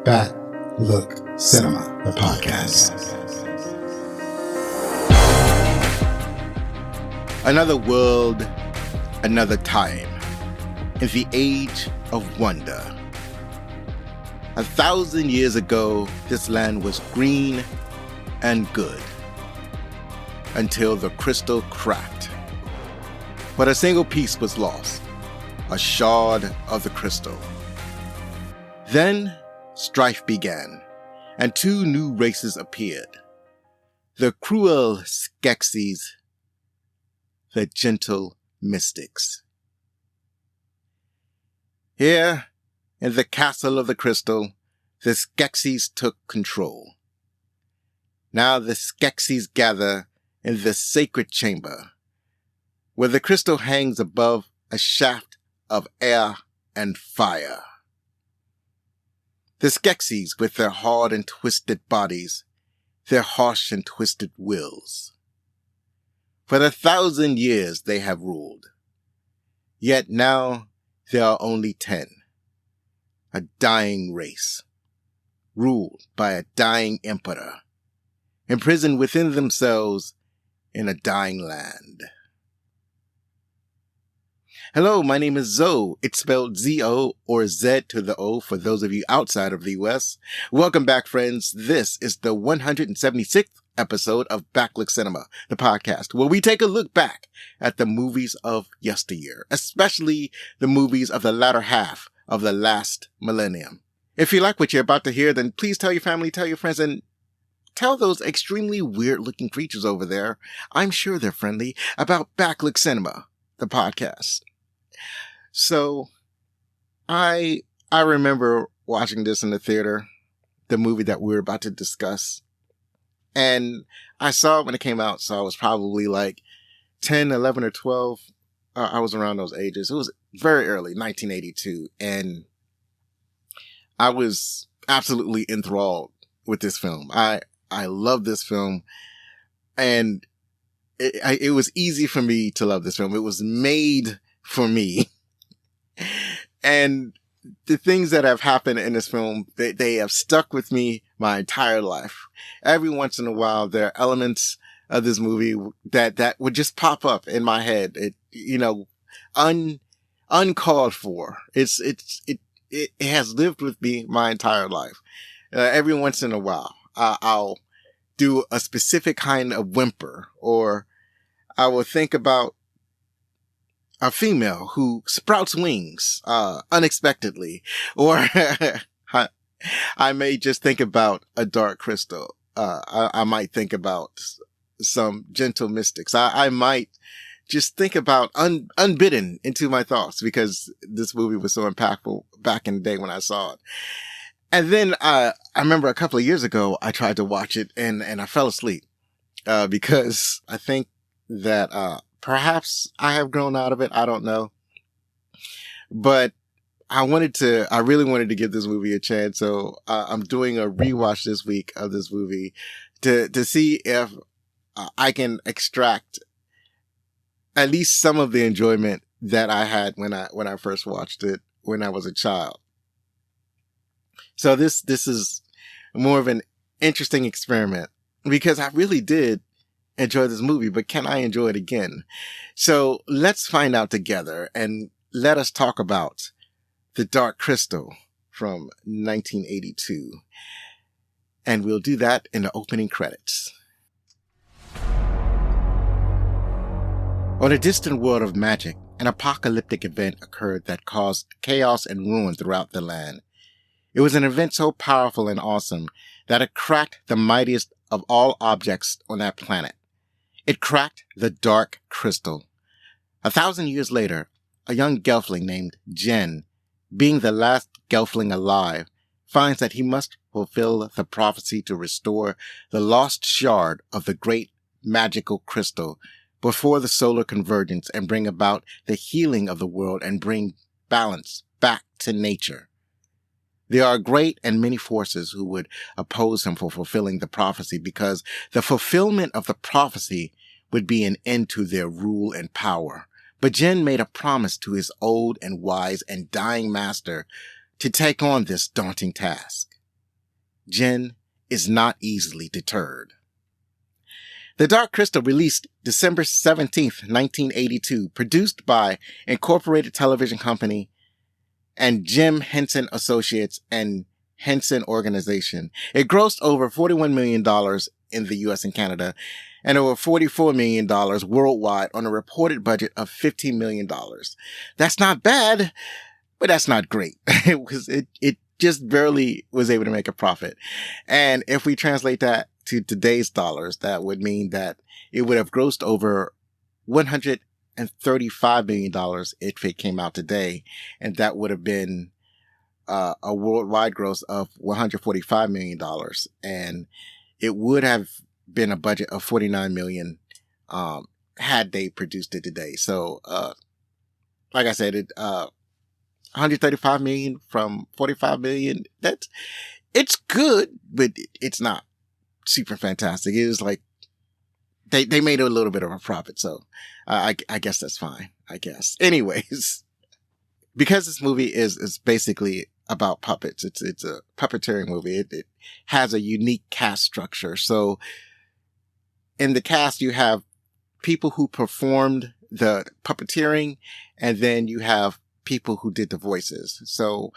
Back Look Cinema, the podcast. Another world, another time, in the age of wonder. 1,000 years ago, this land was green and good, until the crystal cracked. But a single piece was lost, a shard of the crystal. Then strife began, and two new races appeared. The cruel Skeksis, the gentle mystics. Here, in the castle of the crystal, the Skeksis took control. Now the Skeksis gather in the sacred chamber, where the crystal hangs above a shaft of air and fire. The Skeksis, with their hard and twisted bodies, their harsh and twisted wills. For 1,000 years they have ruled. Yet now there are only 10. A dying race, ruled by a dying emperor, imprisoned within themselves in a dying land. Hello, my name is Zoe. It's spelled Z-O or Z to the O for those of you outside of the U.S. Welcome back, friends. This is the 176th episode of Backlook Cinema, the podcast, where we take a look back at the movies of yesteryear, especially the movies of the latter half of the last millennium. If you like what you're about to hear, then please tell your family, tell your friends, and tell those extremely weird-looking creatures over there, I'm sure they're friendly, about Backlook Cinema, the podcast. So, I remember watching this in the theater, the movie that we were about to discuss. And I saw it when it came out, so I was probably like 10, 11, or 12. I was around those ages. It was very early, 1982. And I was absolutely enthralled with this film. I love this film. And it was easy for me to love this film. It was made for me. And the things that have happened in this film, they have stuck with me my entire life. Every once in a while, there are elements of this movie that would just pop up in my head. Uncalled for. It has lived with me my entire life. Every once in a while, I'll do a specific kind of whimper, or I will think about a female who sprouts wings, unexpectedly, or I may just think about a dark crystal. I might think about some gentle mystics. I might just think about unbidden into my thoughts, because this movie was so impactful back in the day when I saw it. And then, I remember a couple of years ago, I tried to watch it and I fell asleep, because I think that, perhaps I have grown out of it. I don't know. But I really wanted to give this movie a chance. So I'm doing a rewatch this week of this movie to see if I can extract at least some of the enjoyment that I had when I first watched it when I was a child. So this is more of an interesting experiment, because I really did enjoy this movie, but can I enjoy it again? So let's find out together, and let us talk about The Dark Crystal from 1982. And we'll do that in the opening credits. On a distant world of magic, an apocalyptic event occurred that caused chaos and ruin throughout the land. It was an event so powerful and awesome that it cracked the mightiest of all objects on that planet. It cracked the Dark Crystal. 1,000 years later, a young Gelfling named Jen, being the last Gelfling alive, finds that he must fulfill the prophecy to restore the lost shard of the great magical crystal before the solar convergence and bring about the healing of the world and bring balance back to nature. There are great and many forces who would oppose him for fulfilling the prophecy, because the fulfillment of the prophecy would be an end to their rule and power. But Jen made a promise to his old and wise and dying master to take on this daunting task. Jen is not easily deterred. The Dark Crystal, released December 17th, 1982, produced by Incorporated Television Company and Jim Henson Associates and Henson Organization. It grossed over $41 million in the US and Canada and over $44 million worldwide on a reported budget of $15 million. That's not bad, but that's not great. It just barely was able to make a profit. And if we translate that to today's dollars, that would mean that it would have grossed over $135 million if it came out today. And that would have been a worldwide gross of $145 million. And it would have been a budget of $49 million had they produced it today. So, like I said, it 135 million from 45 million. It's good, but it's not super fantastic. It is like they made a little bit of a profit, so I guess that's fine. I guess. Anyways, because this movie is basically about puppets. It's a puppeteering movie. It has a unique cast structure. So in the cast, you have people who performed the puppeteering, and then you have people who did the voices. So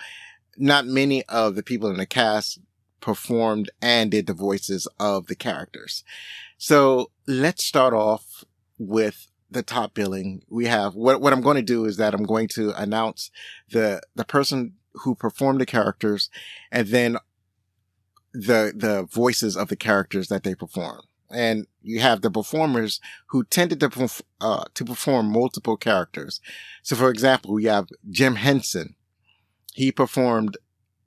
not many of the people in the cast performed and did the voices of the characters. So let's start off with the top billing. We have what I'm going to do is that I'm going to announce the person who performed the characters and then the voices of the characters that they perform. And you have the performers who tended to perform multiple characters. So for example, we have Jim Henson. He performed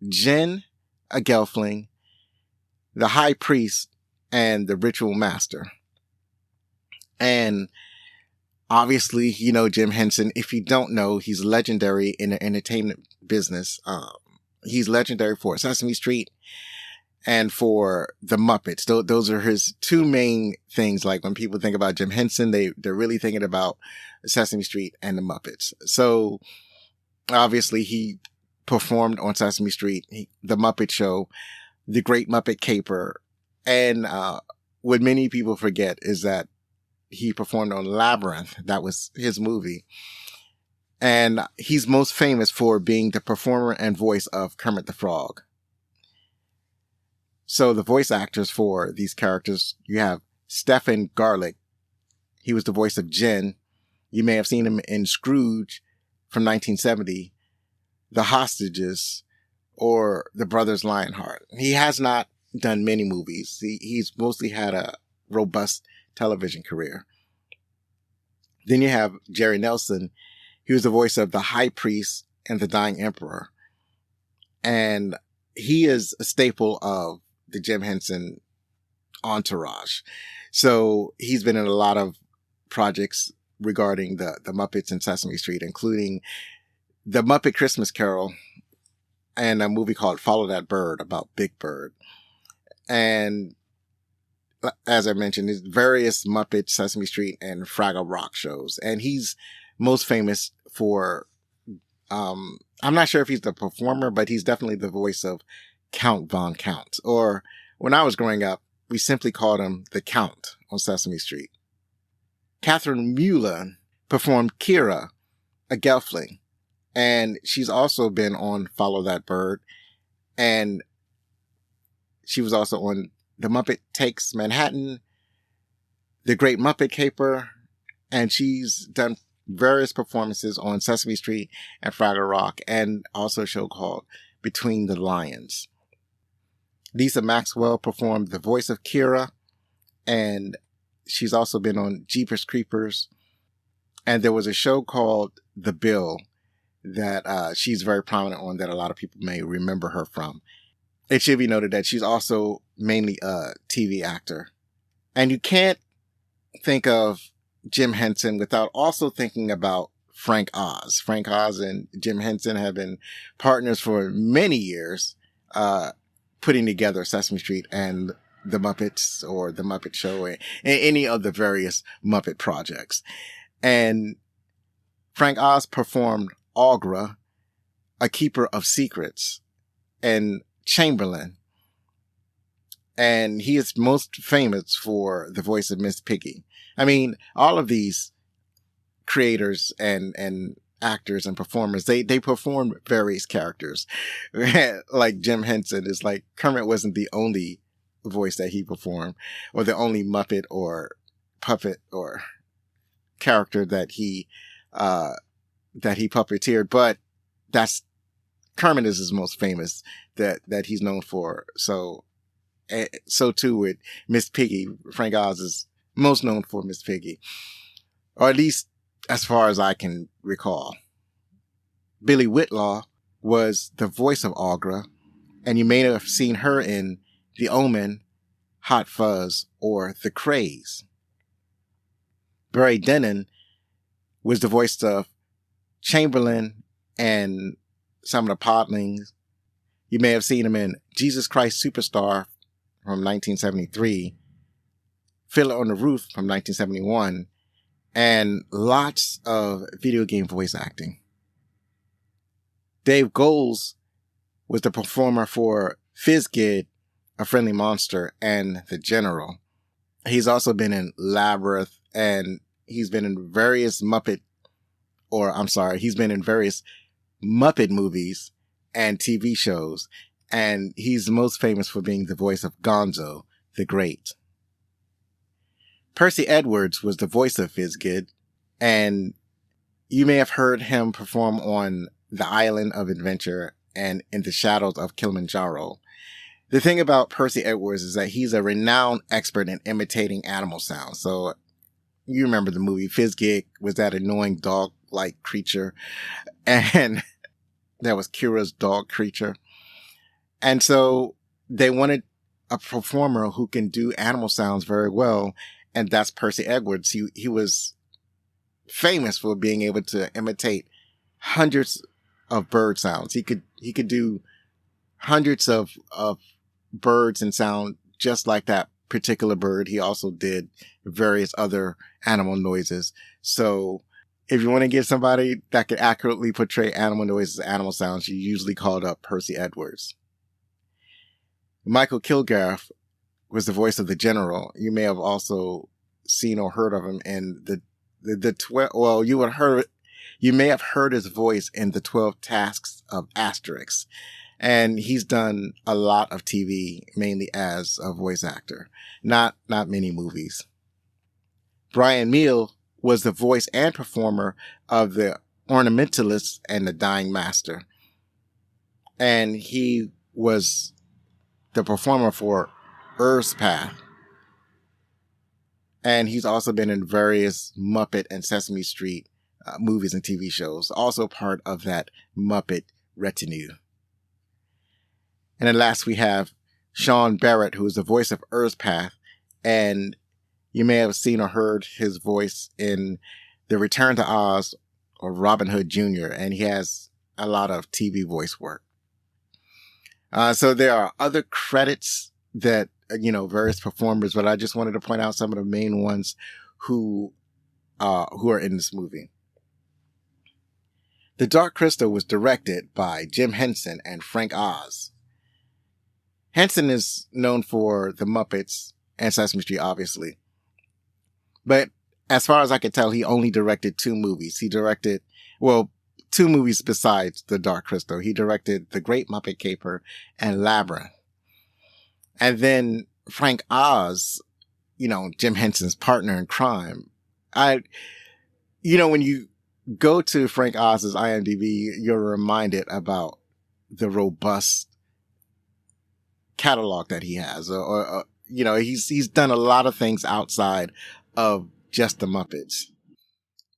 Jin, a Gelfling, the High Priest, and the Ritual Master. And obviously, you know Jim Henson. If you don't know, he's legendary in the entertainment business. He's legendary for Sesame Street and for the Muppets. Those are his two main things. Like when people think about Jim Henson, they're really thinking about Sesame Street and the Muppets. So obviously he performed on Sesame Street, the Muppet Show, The Great Muppet Caper. And what many people forget is that he performed on Labyrinth. That was his movie. And he's most famous for being the performer and voice of Kermit the Frog. So the voice actors for these characters, you have Stephen Garlick. He was the voice of Jin. You may have seen him in Scrooge from 1970, The Hostages, or The Brothers Lionheart. He has not done many movies. He's mostly had a robust television career. Then you have Jerry Nelson. He was the voice of the High Priest and the Dying Emperor. And he is a staple of the Jim Henson entourage. So he's been in a lot of projects regarding the Muppets and Sesame Street, including The Muppet Christmas Carol and a movie called Follow That Bird about Big Bird. And as I mentioned, there's various Muppet, Sesame Street, and Fraggle Rock shows. And he's most famous for, I'm not sure if he's the performer, but he's definitely the voice of Count Von Count. Or when I was growing up, we simply called him the Count on Sesame Street. Kathryn Mullen performed Kira, a Gelfling. And she's also been on Follow That Bird. And she was also on The Muppet Takes Manhattan, The Great Muppet Caper, and she's done various performances on Sesame Street and Fraggle Rock, and also a show called Between the Lions. Lisa Maxwell performed the voice of Kira, and she's also been on Jeepers Creepers. And there was a show called The Bill that she's very prominent on, that a lot of people may remember her from. It should be noted that she's also mainly a TV actor. And you can't think of Jim Henson without also thinking about Frank Oz. Frank Oz and Jim Henson have been partners for many years, putting together Sesame Street and the Muppets or the Muppet Show and any of the various Muppet projects. And Frank Oz performed Aughra, a keeper of secrets, and Chamberlain. And he is most famous for the voice of Miss Piggy. I mean, all of these creators and actors and performers, they perform various characters. Like Jim Henson is like, Kermit wasn't the only voice that he performed, or the only Muppet or puppet or character that he puppeteered, but Kermit is his most famous that he's known for. So too with Miss Piggy. Frank Oz is most known for Miss Piggy, or at least as far as I can recall. Billy Whitlaw was the voice of Aughra, and you may have seen her in The Omen, Hot Fuzz, or The Craze. Barry Dennen was the voice of Chamberlain and some of the Podlings. You may have seen him in Jesus Christ Superstar from 1973, Fiddler on the Roof from 1971, and lots of video game voice acting. Dave Goelz was the performer for Fizzgid, A Friendly Monster, and The General. He's also been in Labyrinth, and he's been in various Muppet movies and TV shows, and he's most famous for being the voice of Gonzo the Great. Percy Edwards was the voice of Fizzgid, and you may have heard him perform on The Island of Adventure and In the Shadows of Kilimanjaro. The thing about Percy Edwards is that he's a renowned expert in imitating animal sounds. So you remember the movie Fizzgid was that annoying dog-like creature, and that was Kira's dog creature. And so they wanted a performer who can do animal sounds very well, and that's Percy Edwards. He was famous for being able to imitate hundreds of bird sounds. He could do hundreds of birds and sound just like that particular bird. He also did various other animal noises. So if you want to get somebody that could accurately portray animal noises, animal sounds, you usually called up Percy Edwards. Michael Kilgarth was the voice of the General. You may have also seen or heard of him in you may have heard his voice in the 12 Tasks of Asterix. And he's done a lot of TV, mainly as a voice actor, not many movies. Brian Meal was the voice and performer of the Ornamentalist and the Dying Master. And he was the performer for Earth's Path. And he's also been in various Muppet and Sesame Street movies and TV shows, also part of that Muppet retinue. And then last we have Sean Barrett, who is the voice of Earth's Path, and you may have seen or heard his voice in The Return to Oz or Robin Hood Jr., and he has a lot of TV voice work. So there are other credits that, various performers, but I just wanted to point out some of the main ones who are in this movie. The Dark Crystal was directed by Jim Henson and Frank Oz. Henson is known for The Muppets and Sesame Street, obviously. But as far as I could tell, he only directed 2 movies. He directed, 2 movies besides The Dark Crystal. He directed The Great Muppet Caper and Labyrinth. And then Frank Oz, Jim Henson's partner in crime. When you go to Frank Oz's IMDb, you're reminded about the robust catalog that he has, he's done a lot of things outside of just the Muppets.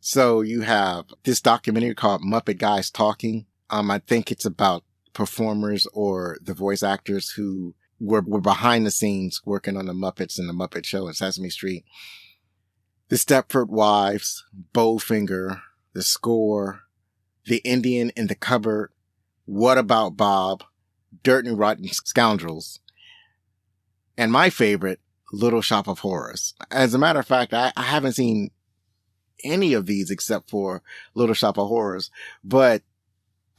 So you have this documentary called Muppet Guys Talking. I think it's about performers or the voice actors who were behind the scenes working on the Muppets and the Muppet Show and Sesame Street. The Stepford Wives, Bowfinger, The Score, The Indian in the Cupboard, What About Bob, Dirt and Rotten Scoundrels, and my favorite, Little Shop of Horrors. As a matter of fact, I haven't seen any of these except for Little Shop of Horrors, but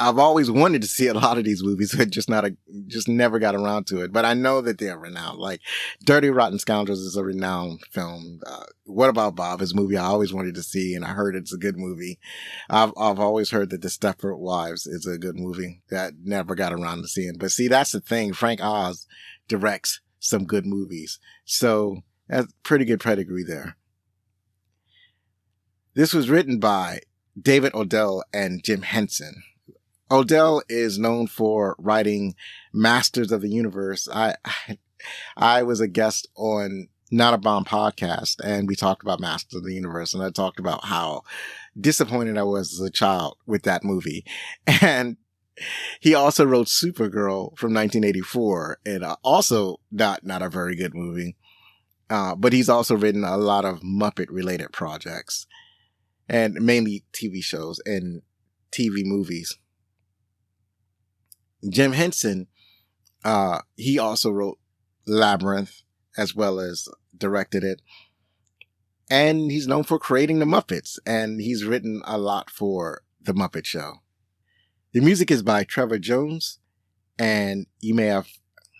I've always wanted to see a lot of these movies, but just not just never got around to it. But I know that they're renowned. Like Dirty Rotten Scoundrels is a renowned film. What About Bob is a movie I always wanted to see, and I heard it's a good movie. I've always heard that The Stepford Wives is a good movie that never got around to seeing. But see, that's the thing. Frank Oz directs some good movies. So that's pretty good pedigree there. This was written by David Odell and Jim Henson. Odell is known for writing Masters of the Universe. I was a guest on Not a Bomb podcast, and we talked about Masters of the Universe, and I talked about how disappointed I was as a child with that movie. And he also wrote Supergirl from 1984, and also not a very good movie. But he's also written a lot of Muppet-related projects, and mainly TV shows and TV movies. Jim Henson, he also wrote Labyrinth as well as directed it. And he's known for creating the Muppets, and he's written a lot for The Muppet Show. The music is by Trevor Jones, and you may have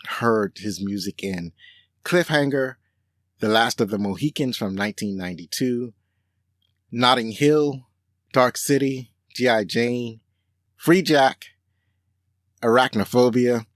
heard his music in Cliffhanger, The Last of the Mohicans from 1992, Notting Hill, Dark City, G.I. Jane, Free Jack, Arachnophobia.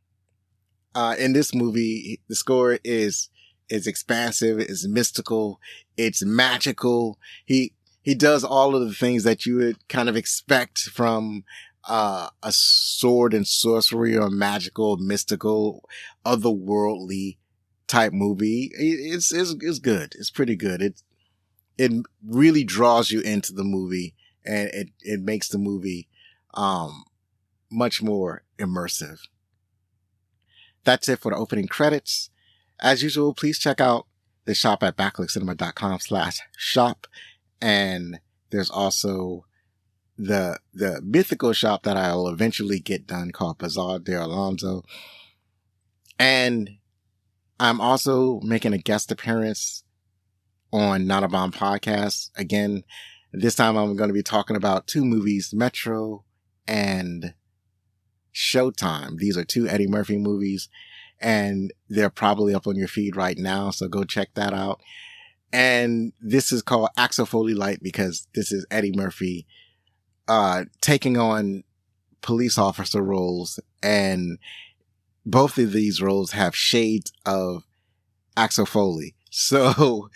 In this movie, the score is expansive, it's mystical, it's magical. He does all of the things that you would kind of expect from a sword and sorcery or magical, mystical, otherworldly type movie. It's good. It's pretty good. It really draws you into the movie, and it makes the movie much more immersive. That's it for the opening credits. As usual, please check out the shop at backlickcinema.com/shop. And there's also the mythical shop that I'll eventually get done called Bazaar de Alonso. And I'm also making a guest appearance on Not a Bomb podcast. Again, this time I'm going to be talking about two movies, Metro and Showtime. These are two Eddie Murphy movies, and they're probably up on your feed right now, so go check that out. And this is called Axel Foley Light because this is Eddie Murphy taking on police officer roles, and both of these roles have shades of Axel Foley. So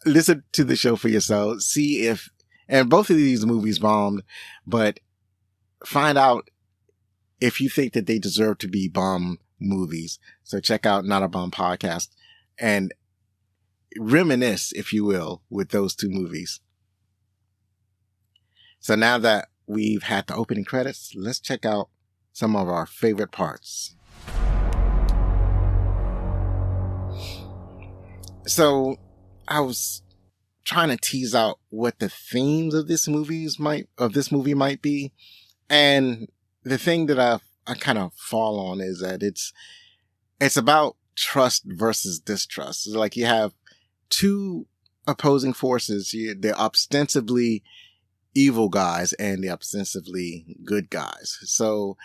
listen to the show for yourself, see if, and both of these movies bombed, but find out if you think that they deserve to be bomb movies. So check out Not a Bomb podcast and reminisce, if you will, with those two movies. So now that we've had the opening credits, let's check out some of our favorite parts. So I was trying to tease out what the themes of this movie might be. And the thing that I kind of fall on is that it's about trust versus distrust. It's like you have two opposing forces. They're ostensibly evil guys and the ostensibly good guys. So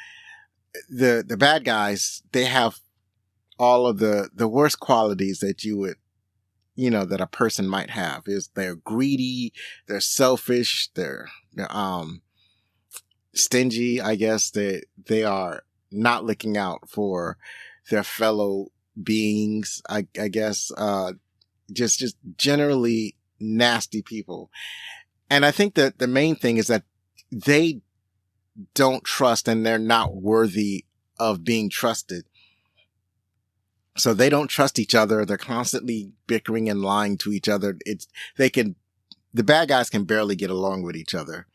the bad guys, they have all of the worst qualities that you would, that a person might have. Is they're greedy, they're selfish, they're stingy, I guess. They are not looking out for their fellow beings, I guess. Just generally nasty people. And I think that the main thing is that they don't trust and they're not worthy of being trusted. So they don't trust each other. They're constantly bickering and lying to each other. The bad guys can barely get along with each other,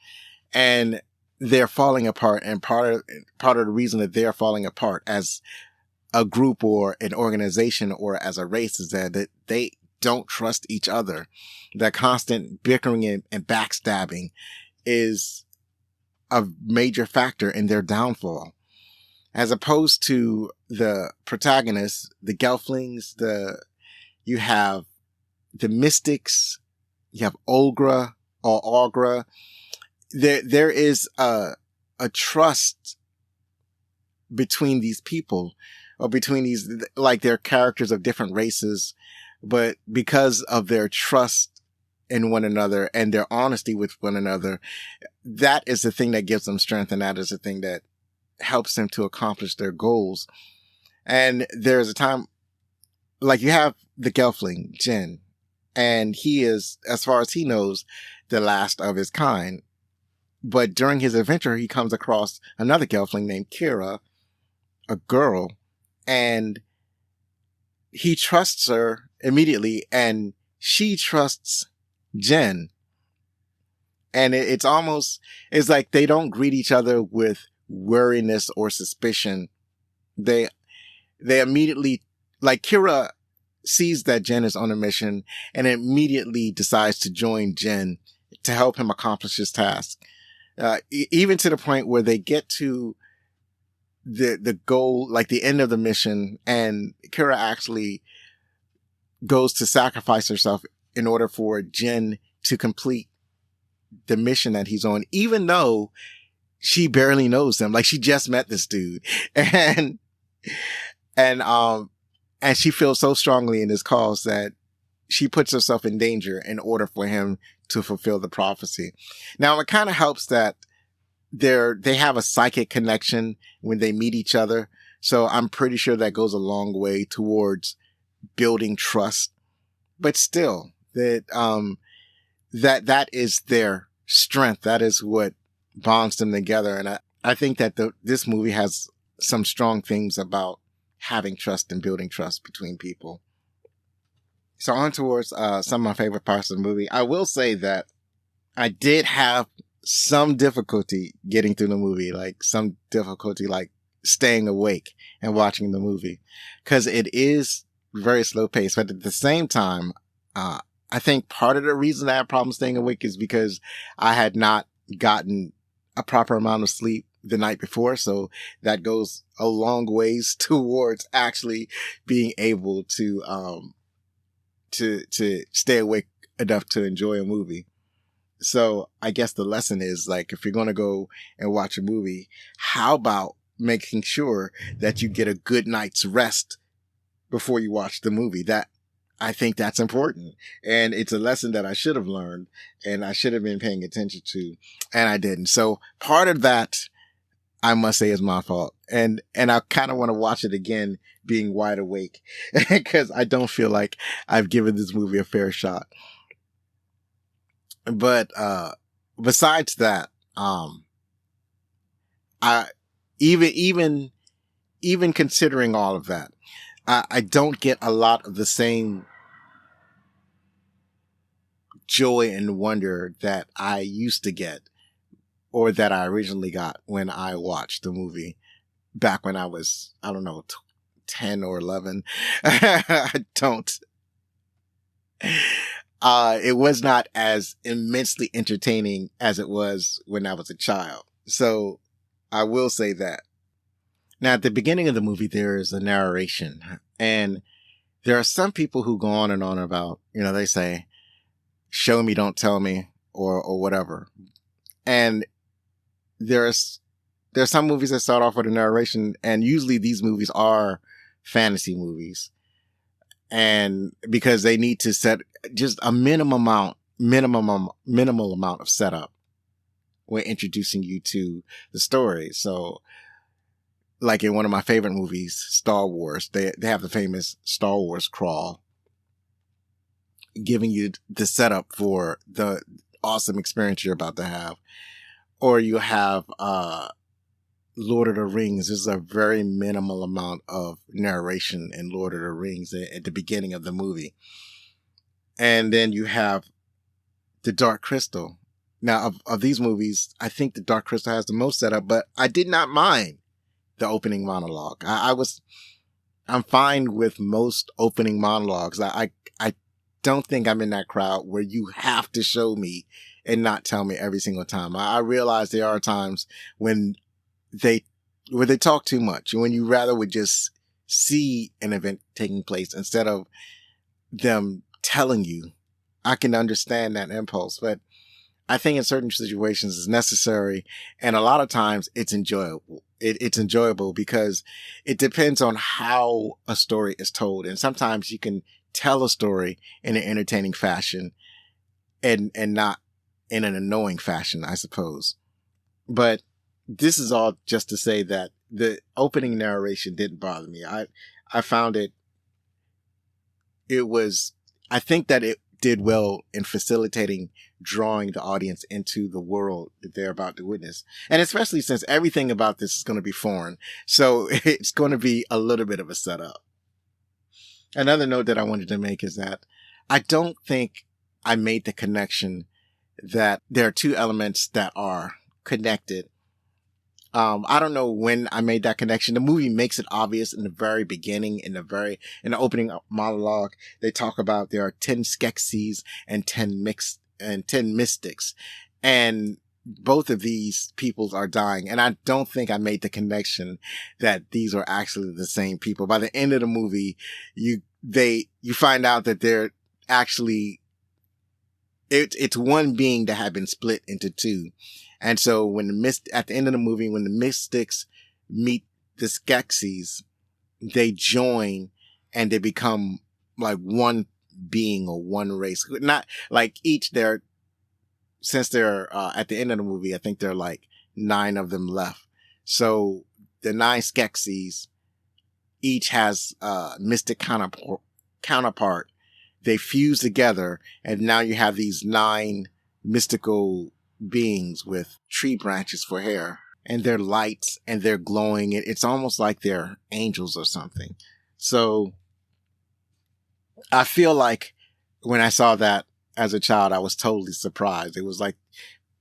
and they're falling apart. And part of the reason that they're falling apart as a group or an organization or as a race is that they don't trust each other. That constant bickering and backstabbing is a major factor in their downfall. As opposed to the protagonists, the Gelflings, you have the Mystics, you have Olgra or Augra. There is a trust between these people, or between these, like, they're characters of different races, but because of their trust in one another and their honesty with one another, that is the thing that gives them strength, and that is the thing that helps them to accomplish their goals. And there's a time, like, you have the Gelfling, Jin, and he is, as far as he knows, the last of his kind. But during his adventure, he comes across another Gelfling named Kira, a girl, and he trusts her immediately, and she trusts Jen. And it's like they don't greet each other with wariness or suspicion. They immediately, like, Kira sees that Jen is on a mission and immediately decides to join Jen to help him accomplish his task. Even to the point where they get to the goal, like the end of the mission, and Kira actually goes to sacrifice herself in order for Jen to complete the mission that he's on, even though she barely knows him. Like, she just met this dude, and she feels so strongly in his cause that she puts herself in danger in order for him to fulfill the prophecy. Now, it kind of helps that they have a psychic connection when they meet each other. So I'm pretty sure that goes a long way towards building trust. But still, that is their strength. That is what bonds them together. And I think that this movie has some strong themes about having trust and building trust between people. So on towards some of my favorite parts of the movie. I will say that I did have some difficulty getting through the movie, like some difficulty, like staying awake and watching the movie, because it is very slow paced. But at the same time, I think part of the reason I had problems staying awake is because I had not gotten a proper amount of sleep the night before. So that goes a long ways towards actually being able to stay awake enough to enjoy a movie. So I guess the lesson is, like, if you're going to go and watch a movie, how about making sure that you get a good night's rest before you watch the movie? I think that's important. And it's a lesson that I should have learned and I should have been paying attention to, and I didn't. So part of that, I must say, is my fault. And I kind of want to watch it again being wide awake, because I don't feel like I've given this movie a fair shot. But, besides that, even considering all of that, I don't get a lot of the same joy and wonder that I used to get, or that I originally got when I watched the movie back when I was, I don't know, 10 or 11. I don't. It was not as immensely entertaining as it was when I was a child. So I will say that. Now, at the beginning of the movie, there is a narration, and there are some people who go on and on about, they say, show me, don't tell me, or whatever. And there's some movies that start off with a narration, and usually these movies are fantasy movies. And because they need to set just a minimal amount of setup when introducing you to the story. So, like in one of my favorite movies, Star Wars, they have the famous Star Wars crawl, giving you the setup for the awesome experience you're about to have. Or you have Lord of the Rings. There's a very minimal amount of narration in Lord of the Rings at the beginning of the movie. And then you have The Dark Crystal. Now, of these movies, I think The Dark Crystal has the most setup, but I did not mind the opening monologue. I'm fine with most opening monologues. I don't think I'm in that crowd where you have to show me and not tell me every single time. I realize there are times when they talk too much, and when you rather would just see an event taking place instead of them telling you. I can understand that impulse, but I think in certain situations it's necessary, and a lot of times it's enjoyable. it's enjoyable because it depends on how a story is told. And sometimes you can tell a story in an entertaining fashion and not in an annoying fashion, I suppose. But this is all just to say that the opening narration didn't bother me. I found I think that it did well in facilitating drawing the audience into the world that they're about to witness. And especially since everything about this is going to be foreign. So it's going to be a little bit of a setup. Another note that I wanted to make is that I don't think I made the connection that there are two elements that are connected. I don't know when I made that connection. The movie makes it obvious in the very beginning, in the opening monologue. They talk about there are 10 Skeksis and 10 mystics. And both of these peoples are dying. And I don't think I made the connection that these are actually the same people. By the end of the movie, you find out that they're actually, it's one being that had been split into two. And so at the end of the movie, when the mystics meet the Skeksis, they join and they become like one being or one race. Not like since they're at the end of the movie, I think there are like 9 of them left. So the 9 Skeksis each has a mystic counterpart. They fuse together, and now you have these 9 mystical beings with tree branches for hair, and they're lights and they're glowing. It's almost like they're angels or something. So I feel like when I saw that as a child, I was totally surprised. It was like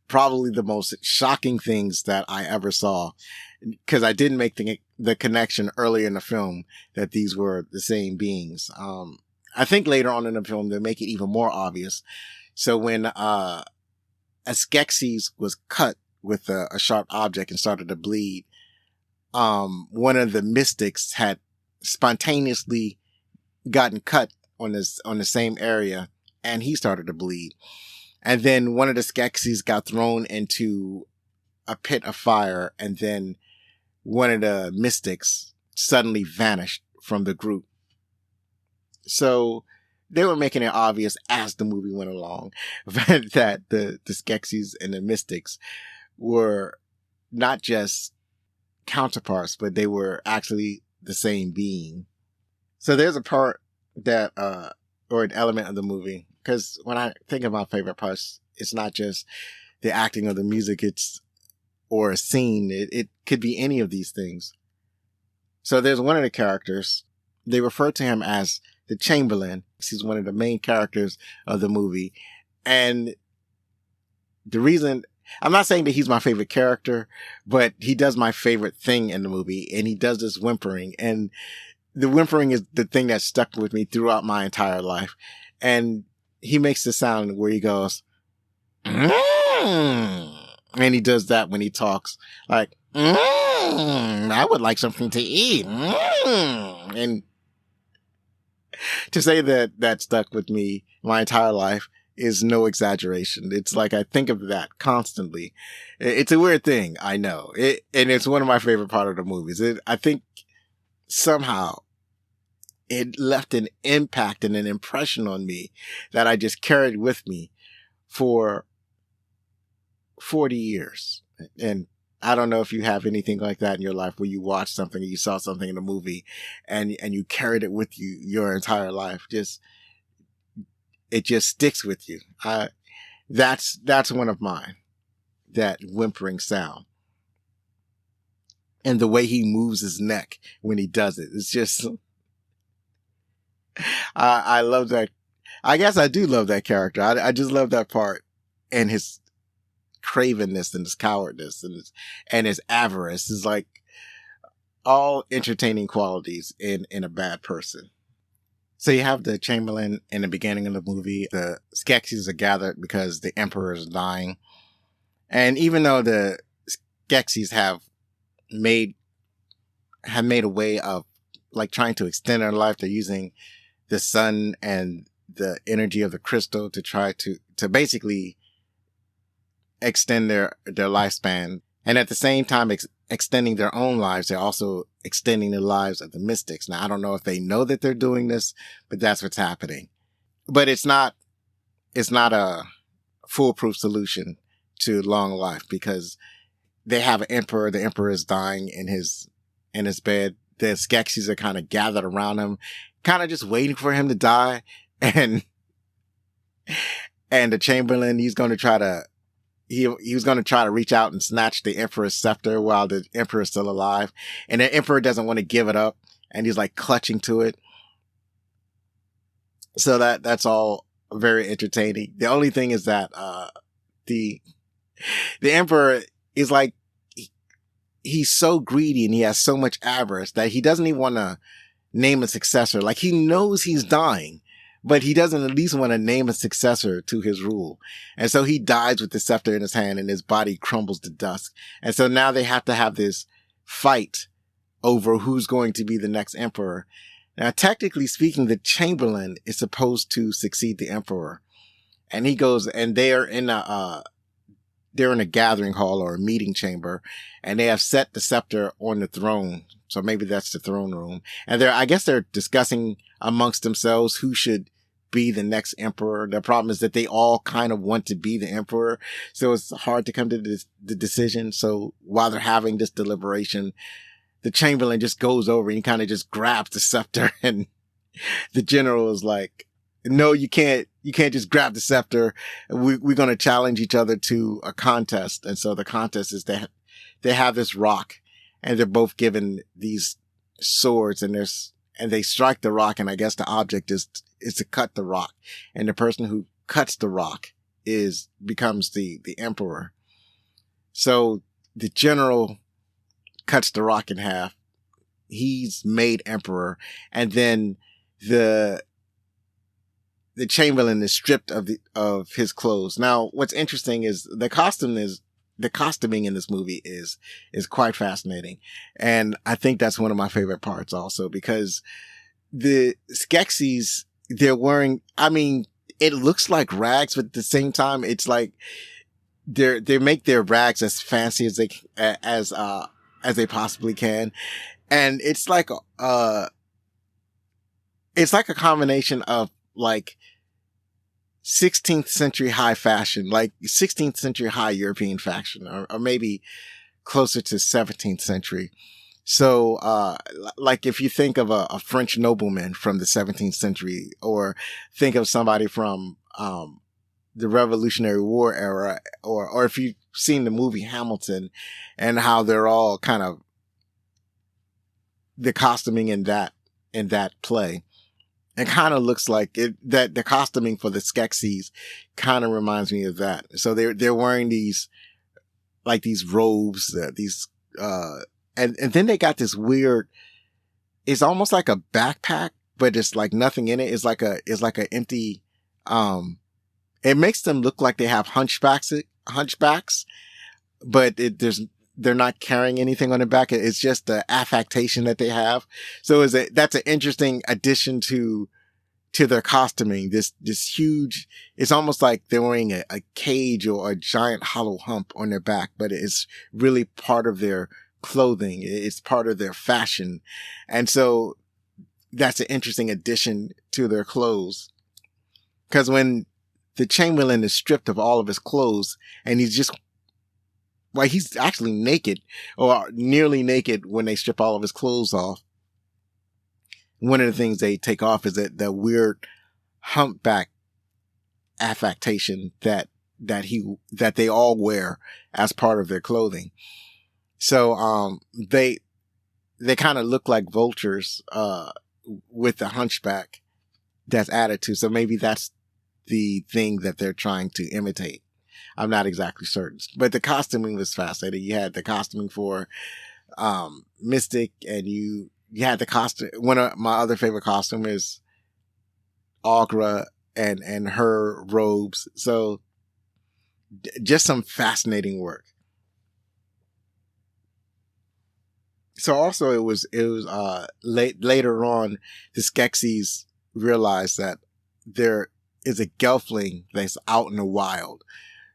probably the most shocking things that I ever saw, because I didn't make the connection earlier in the film that these were the same beings. I think later on in the film, they make it even more obvious. So when a Skeksis was cut with a sharp object and started to bleed, one of the mystics had spontaneously gotten cut on the same area, and he started to bleed. And then one of the Skeksis got thrown into a pit of fire, and then one of the mystics suddenly vanished from the group. So they were making it obvious as the movie went along that the Skeksis and the mystics were not just counterparts, but they were actually the same being. So there's a part that, or an element of the movie, because when I think of my favorite parts, it's not just the acting or the music, or a scene. It could be any of these things. So there's one of the characters, they refer to him as the Chamberlain. He's one of the main characters of the movie. And the reason, I'm not saying that he's my favorite character, but he does my favorite thing in the movie, and he does this whimpering. And the whimpering is the thing that stuck with me throughout my entire life. And he makes the sound where he goes, mm. And he does that when he talks, like, I would like something to eat. And to say that stuck with me my entire life is no exaggeration. It's like I think of that constantly. It's a weird thing, I know. And it's one of my favorite part of the movies. I think somehow it left an impact and an impression on me that I just carried with me for 40 years. And I don't know if you have anything like that in your life where you watched something, you saw something in a movie and you carried it with you your entire life. It just sticks with you. That's one of mine, that whimpering sound. And the way he moves his neck when he does it. It's just, I love that. I guess I do love that character. I just love that part, and his cravenness and his cowardness and his avarice is like all entertaining qualities in a bad person. So you have the Chamberlain in the beginning of the movie. The Skeksis are gathered because the emperor is dying. And even though the Skeksis have made a way of like trying to extend their life, they're using the sun and the energy of the crystal to try to basically extend their lifespan. And at the same time, extending their own lives, they're also extending the lives of the mystics. Now, I don't know if they know that they're doing this, but that's what's happening. But it's not a foolproof solution to long life, because they have an emperor. The emperor is dying in his bed. The Skeksis are kind of gathered around him, kind of just waiting for him to die. And the Chamberlain, he was going to try to reach out and snatch the emperor's scepter while the emperor is still alive. And the emperor doesn't want to give it up, and he's like clutching to it. So that's all very entertaining. The only thing is that, the emperor is like, he's so greedy and he has so much avarice that he doesn't even want to name a successor. Like, he knows he's dying, but he doesn't at least want to name a successor to his rule. And so he dies with the scepter in his hand and his body crumbles to dust. And so now they have to have this fight over who's going to be the next emperor. Now, technically speaking, the Chamberlain is supposed to succeed the emperor. And he goes, and they're in a gathering hall or a meeting chamber, and they have set the scepter on the throne. So maybe that's the throne room. And I guess they're discussing amongst themselves who should be the next emperor. The problem is that they all kind of want to be the emperor. So it's hard to come to the decision. So while they're having this deliberation, the Chamberlain just goes over and he kind of just grabs the scepter, and the general is like, no, you can't just grab the scepter. We're going to challenge each other to a contest. And so the contest is that they have this rock, and they're both given these swords, and they strike the rock. And I guess the object is to cut the rock. And the person who cuts the rock becomes the emperor. So the general cuts the rock in half. He's made emperor. And then the Chamberlain is stripped of his clothes. Now, what's interesting is the costuming in this movie is quite fascinating. And I think that's one of my favorite parts also, because the Skeksis, they're wearing, I mean, it looks like rags, but at the same time, it's like they make their rags as fancy as they possibly can. And it's like a combination of like 16th century high fashion, like 16th century high European fashion, or maybe closer to 17th century. So, like if you think of a French nobleman from the 17th century, or think of somebody from, the Revolutionary War era, or if you've seen the movie Hamilton and how they're all kind of the costuming in that play. It kind of looks like that the costuming for the Skeksis kind of reminds me of that. So they're wearing these robes, and then they got this weird, it's almost like a backpack, but it's like nothing in it. It's like an empty, it makes them look like they have hunchbacks, but they're not carrying anything on their back. It's just the affectation that they have. So that's an interesting addition to their costuming. This huge, it's almost like they're wearing a cage or a giant hollow hump on their back, but it's really part of their clothing. It's part of their fashion. And so that's an interesting addition to their clothes. Because when the Chamberlain is stripped of all of his clothes, and he's actually naked, or nearly naked when they strip all of his clothes off. One of the things they take off is that weird humpback affectation that they all wear as part of their clothing. So, they kind of look like vultures, with the hunchback that's added to. So maybe that's the thing that they're trying to imitate. I'm not exactly certain, but the costuming was fascinating. You had the costuming for, Mystic, and you had the costume. One of my other favorite costume is Aughra and her robes. So just some fascinating work. So also it was later on, the Skeksis realized that there is a Gelfling that's out in the wild.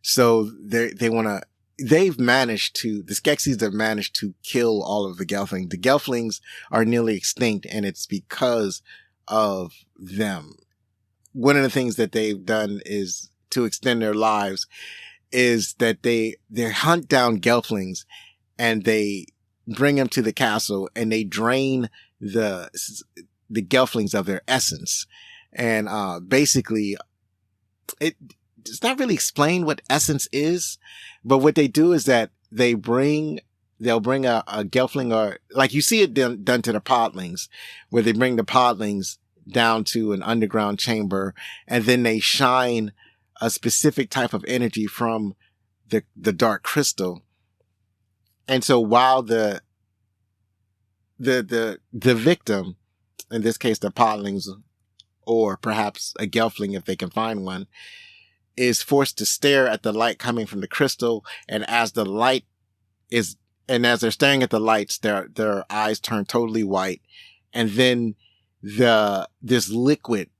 So they want to the Skeksis have managed to kill all of the Gelflings. The Gelflings are nearly extinct, and it's because of them. One of the things that they've done is to extend their lives is that they hunt down Gelflings and they bring them to the castle and they drain the Gelflings of their essence. And, basically it's not really explained what essence is, but what they do is that they'll bring a Gelfling, or like you see it done to the podlings, where they bring the podlings down to an underground chamber and then they shine a specific type of energy from the dark crystal. And so while the victim, in this case, the podlings, or perhaps a Gelfling if they can find one, is forced to stare at the light coming from the crystal. And as they're staring at the lights, their eyes turn totally white. And then this liquid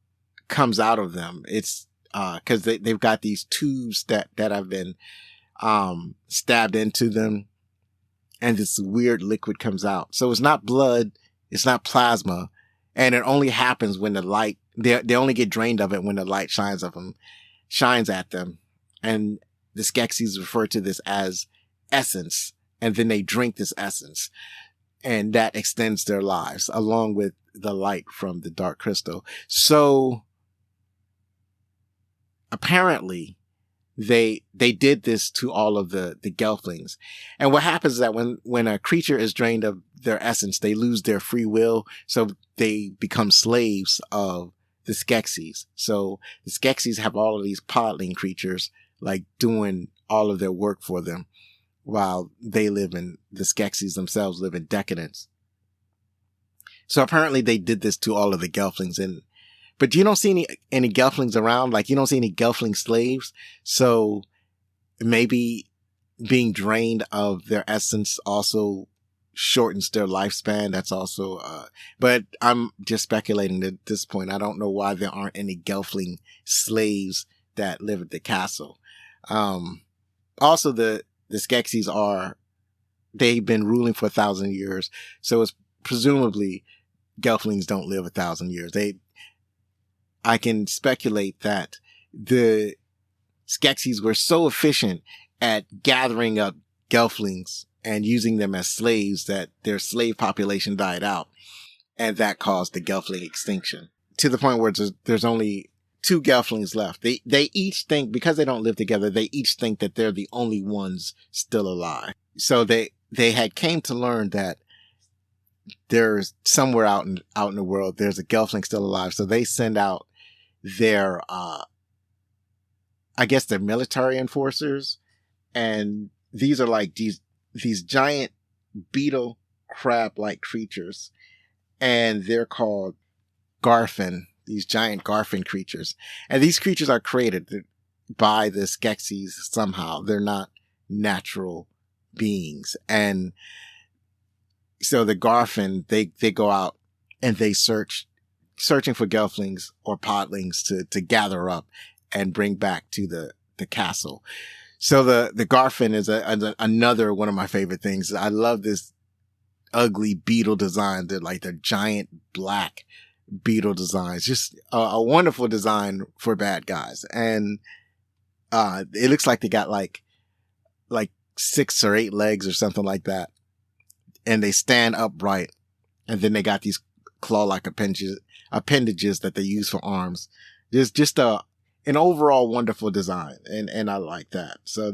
comes out of them. It's, cause they've got these tubes that have been, stabbed into them. And this weird liquid comes out. So it's not blood. It's not plasma. And it only happens when the light, they only get drained of it when the light shines at them. And the Skeksis refer to this as essence. And then they drink this essence. And that extends their lives along with the light from the dark crystal. So apparently they did this to all of the Gelflings. And what happens is that when a creature is drained of their essence, they lose their free will. So they become slaves of the Skeksis. So the Skeksis have all of these podling creatures like doing all of their work for them, while the Skeksis themselves live in decadence. So apparently they did this to all of the Gelflings, but you don't see any Gelflings around. Like, you don't see any Gelfling slaves. So maybe being drained of their essence also shortens their lifespan. That's also, but I'm just speculating at this point. I don't know why there aren't any Gelfling slaves that live at the castle. Also the Skeksis they've been ruling for 1,000 years. So it's presumably Gelflings don't live 1,000 years. I can speculate that the Skeksis were so efficient at gathering up Gelflings and using them as slaves that their slave population died out. And that caused the Gelfling extinction, to the point where there's only 2 Gelflings left. They each think, because they don't live together, they each think that they're the only ones still alive. So they had came to learn that there's somewhere out in the world, there's a Gelfling still alive. So they send out their, I guess their military enforcers. And these are like these giant beetle crab-like creatures. And they're called Garfin, these giant Garfin creatures. And these creatures are created by the Skeksis somehow. They're not natural beings. And so the Garfin, they go out and they searching for Gelflings or podlings to gather up and bring back to the castle. So the Garfin is another one of my favorite things. I love this ugly beetle design. They're giant black beetle designs. Just a wonderful design for bad guys. And it looks like they got like 6 or 8 legs or something like that. And they stand upright. And then they got these claw-like appendages that they use for arms. There's just an overall wonderful design. And I like that. So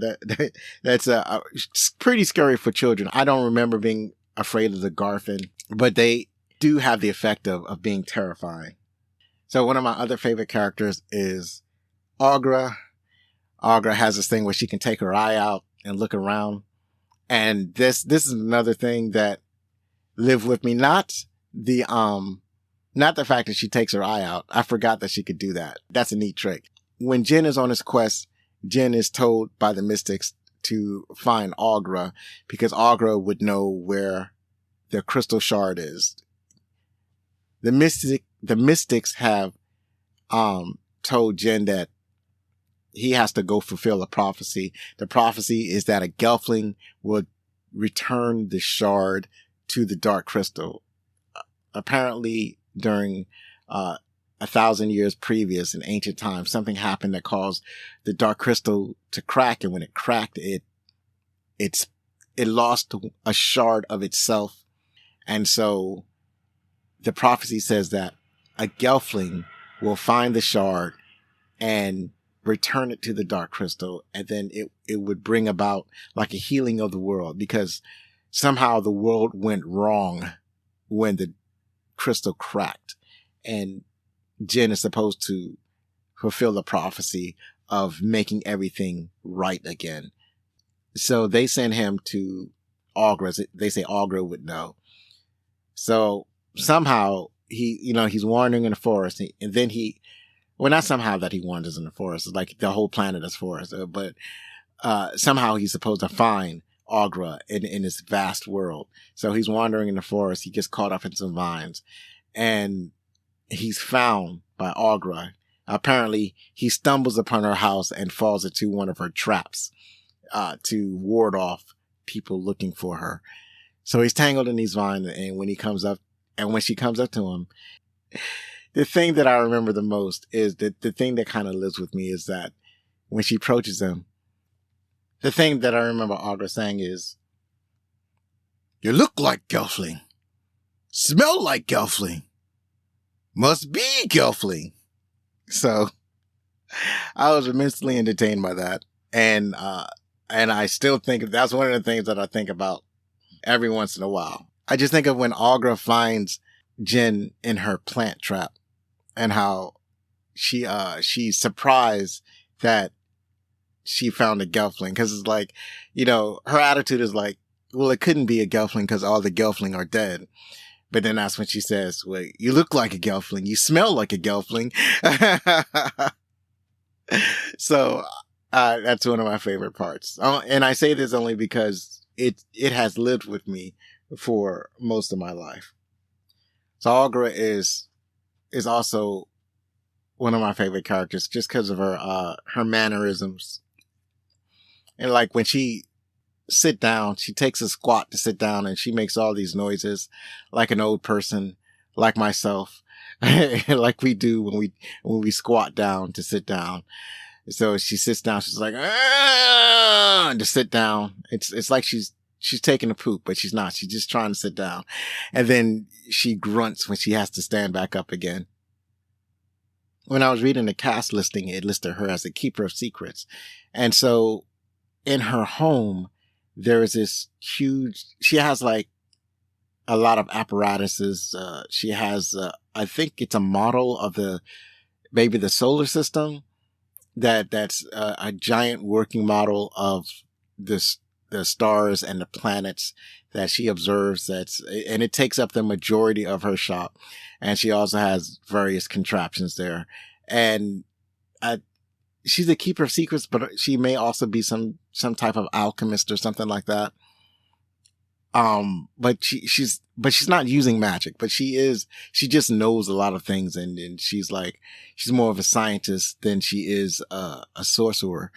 that's pretty scary for children. I don't remember being afraid of the Garfin, but they do have the effect of being terrifying. So one of my other favorite characters is Aughra. Aughra has this thing where she can take her eye out and look around. And this is another thing that lived with me. Not the fact that she takes her eye out. I forgot that she could do that. That's a neat trick. When Jin is on his quest, Jin is told by the mystics to find Aughra, because Aughra would know where the crystal shard is. The mystics have told Jin that he has to go fulfill a prophecy. The prophecy is that a Gelfling will return the shard to the dark crystal. Apparently during, 1,000 years previous in ancient times, something happened that caused the dark crystal to crack. And when it cracked, it lost a shard of itself. And so the prophecy says that a Gelfling will find the shard and return it to the dark crystal. And then it would bring about like a healing of the world, because somehow the world went wrong when the crystal cracked. And Jin is supposed to fulfill the prophecy of making everything right again. So they send him to Aughra. They say Aughra would know. So somehow he's wandering in the forest, and then not somehow that he wanders in the forest. It's like the whole planet is forest, but somehow he's supposed to find Aughra in this vast world. So he's wandering in the forest. He gets caught up in some vines, and he's found by Aughra. Apparently, he stumbles upon her house and falls into one of her traps to ward off people looking for her. So he's tangled in these vines, and when she comes up to him, the thing that I remember the most is that the thing that kind of lives with me is that when she approaches him, the thing that I remember Aughra saying is, "You look like Gelfling. Smell like Gelfling. Must be Gelfling." So I was immensely entertained by that. And I still think that's one of the things that I think about every once in a while. I just think of when Aughra finds Jin in her plant trap and how she's surprised that she found a Gelfling. Cause it's like, her attitude is like, well, it couldn't be a Gelfling because all the Gelfling are dead. But then that's when she says, well, you look like a Gelfling. You smell like a Gelfling. So, that's one of my favorite parts. And I say this only because it has lived with me for most of my life. So Aughra is also one of my favorite characters just because of her mannerisms. And like when she takes a squat to sit down, and she makes all these noises like an old person, like myself, like we do when we squat down to sit down. So she sits down, she's like, to sit down. It's like she's taking a poop, but she's not. She's just trying to sit down. And then she grunts when she has to stand back up again. When I was reading the cast listing, it listed her as a keeper of secrets. And so in her home, there is this she has like a lot of apparatuses. She has, I think it's a model of maybe the solar system. That's a giant working model of the stars and the planets that she observes. And it takes up the majority of her shop. And she also has various contraptions there. And she's a keeper of secrets, but she may also be some type of alchemist or something like that. But she's not using magic, but she just knows a lot of things. And she's more of a scientist than she is a sorcerer.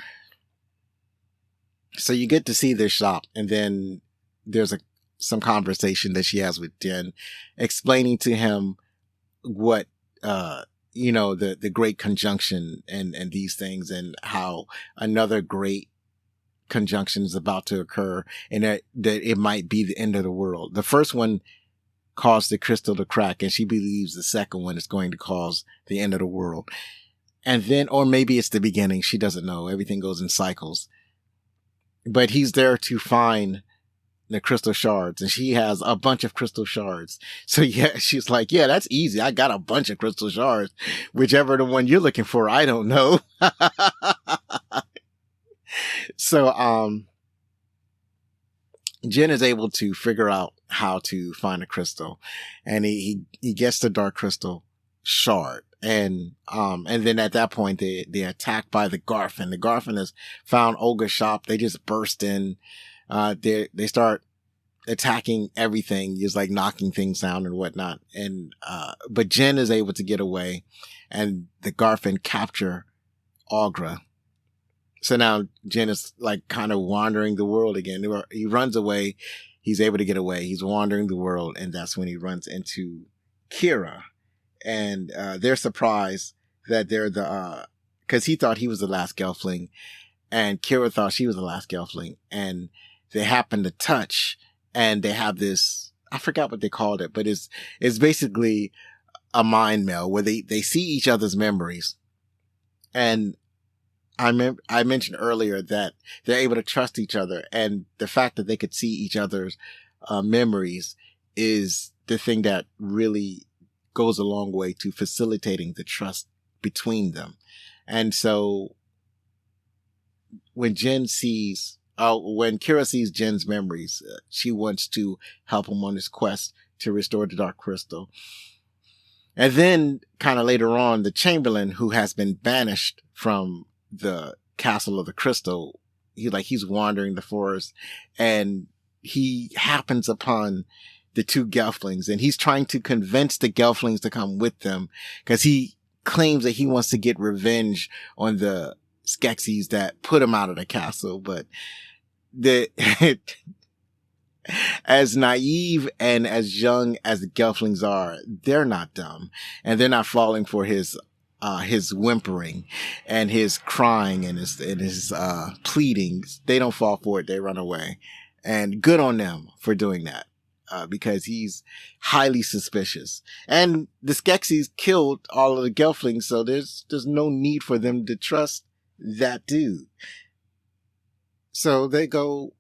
So you get to see their shop, and then there's some conversation that she has with Jin, explaining to him what, the great conjunction and these things, and how another great conjunction is about to occur, and that it might be the end of the world. The first one caused the crystal to crack, and she believes the second one is going to cause the end of the world. And then, or maybe it's the beginning. She doesn't know. Everything goes in cycles. But he's there to find the crystal shards, and she has a bunch of crystal shards. So yeah, she's like, yeah, that's easy. I got a bunch of crystal shards. Whichever the one you're looking for, I don't know. So, Jin is able to figure out how to find a crystal, and he gets the dark crystal shard. And then at that point, they're attacked by the Garfin. The Garfin has found Olga's shop. They just burst in. They start attacking everything, just like knocking things down and whatnot. And, but Jin is able to get away, and the Garfin capture Aughra. So now Jin is like kind of wandering the world again. He runs away. He's able to get away. He's wandering the world. And that's when he runs into Kira. And they're surprised that they're because he thought he was the last Gelfling. And Kira thought she was the last Gelfling. And they happen to touch. And they have this, I forgot what they called it, but it's basically a mind meld where they see each other's memories. And I mentioned earlier that they're able to trust each other, and the fact that they could see each other's memories is the thing that really goes a long way to facilitating the trust between them. And so when Kira sees Jin's memories, she wants to help him on his quest to restore the Dark Crystal. And then kind of later on, the Chamberlain, who has been banished from the Castle of the Crystal, he's wandering the forest, and he happens upon the two Gelflings, and he's trying to convince the Gelflings to come with them because he claims that he wants to get revenge on the Skeksis that put him out of the castle. But as naive and as young as the Gelflings are, they're not dumb, and they're not falling for his whimpering and his crying and his pleadings. They don't fall for it. They run away, and good on them for doing that. Because he's highly suspicious, and the Skeksis killed all of the Gelflings, so there's no need for them to trust that dude. So they being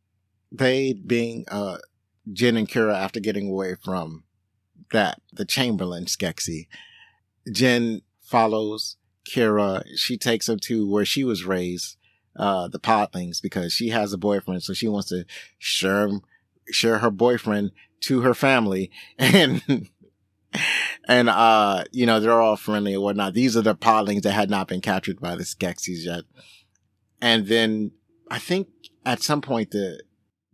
Jin and Kira, after getting away from the Chamberlain Skeksi, Jin follows Kira. She takes him to where she was raised, the Podlings, because she has a boyfriend, so she wants to share her boyfriend to her family, and they're all friendly and whatnot. These are the Podlings that had not been captured by the Skeksis yet. And then I think at some point the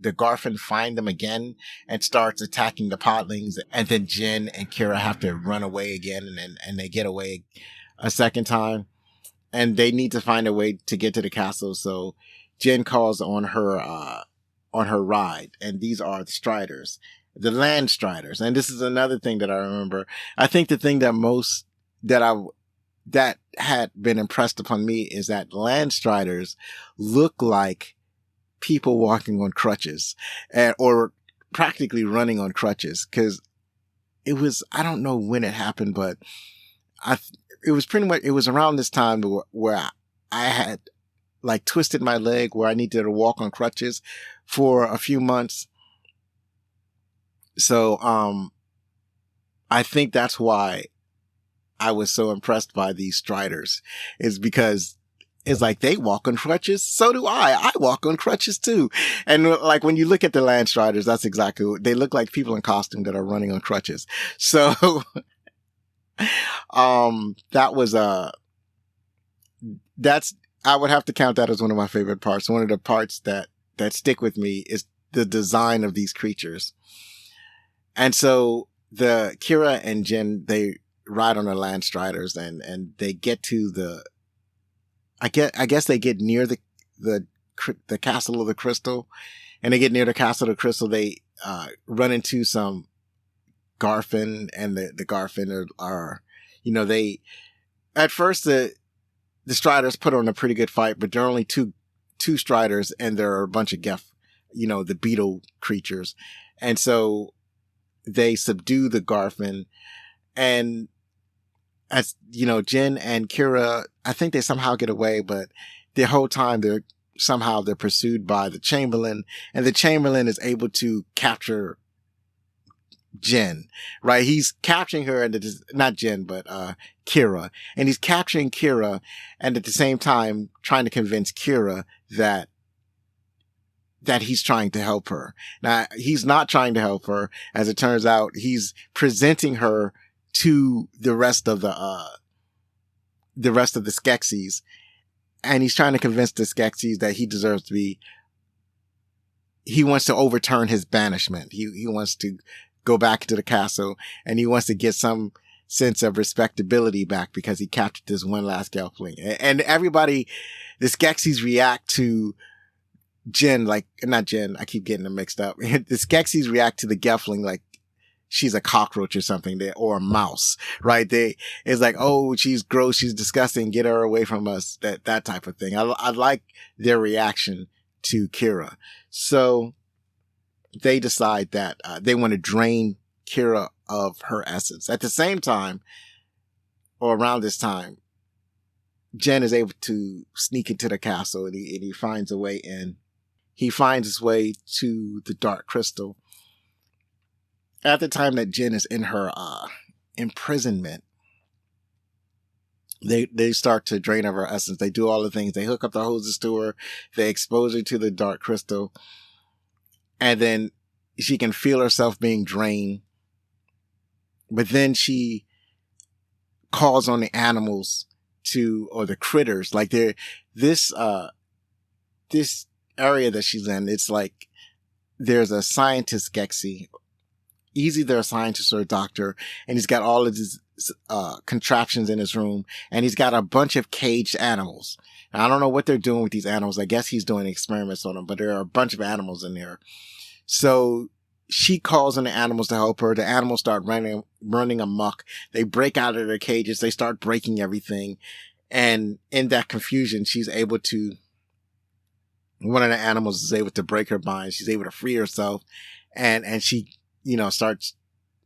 Garfin find them again and starts attacking the Podlings, and then Jin and Kira have to run away again, and they get away a second time, and they need to find a way to get to the castle. So Jin calls on her ride, and these are the Striders, the Land Striders. And this is another thing that I remember. I think the thing that had been impressed upon me is that Land Striders look like people walking on crutches, or practically running on crutches. Cause I don't know when it happened, but it was around this time where I had like twisted my leg where I needed to walk on crutches for a few months. So, I think that's why I was so impressed by these Striders, is because it's like they walk on crutches. So do I. I walk on crutches too. And like when you look at the Land Striders, that's exactly what they look like, people in costume that are running on crutches. So, I would have to count that as one of my favorite parts. One of the parts that stick with me is the design of these creatures. And so the Kira and Jin, they ride on the Land Striders, and they get to I guess they get near the Castle of the Crystal, and they get near the Castle of the Crystal. They, run into some Garfin, and the Garfin are at first the Striders put on a pretty good fight, but there are only two Striders, and there are a bunch of the beetle creatures. And so they subdue the Garfin, and as Jin and Kira, I think they somehow get away, but the whole time they're pursued by the Chamberlain, and the Chamberlain is able to capture Jin, right? He's capturing her, and not Jin, but Kira, and he's capturing Kira, and at the same time trying to convince Kira that he's trying to help her. Now, he's not trying to help her. As it turns out, he's presenting her to the rest of the Skeksis, and he's trying to convince the Skeksis that he deserves to be. He wants to overturn his banishment. He wants to go back to the castle, and he wants to get some sense of respectability back because he captured this one last Gelfling. And everybody, the Skeksis react to Jen, like, not Jen, I keep getting them mixed up. The Skeksis react to the Gelfling like she's a cockroach or something, or a mouse, right? It's like, oh, she's gross, she's disgusting, get her away from us, that type of thing. I like their reaction to Kira. So they decide that they want to drain Kira of her essence. At the same time, or around this time, Jen is able to sneak into the castle, and he finds a way in. He finds his way to the Dark Crystal. At the time that Jen is in her imprisonment, they start to drain of her essence. They do all the things. They hook up the hoses to her. They expose her to the Dark Crystal. And then she can feel herself being drained. But then she calls on the animals or the critters. Like this area that she's in, it's like there's a scientist Skeksis. He's either a scientist or a doctor, and he's got all of these contraptions in his room, and he's got a bunch of caged animals. Now, I don't know what they're doing with these animals. I guess he's doing experiments on them, but there are a bunch of animals in there. So she calls on the animals to help her. The animals start running amok. They break out of their cages. They start breaking everything. And in that confusion, one of the animals is able to break her bind. She's able to free herself, and she, starts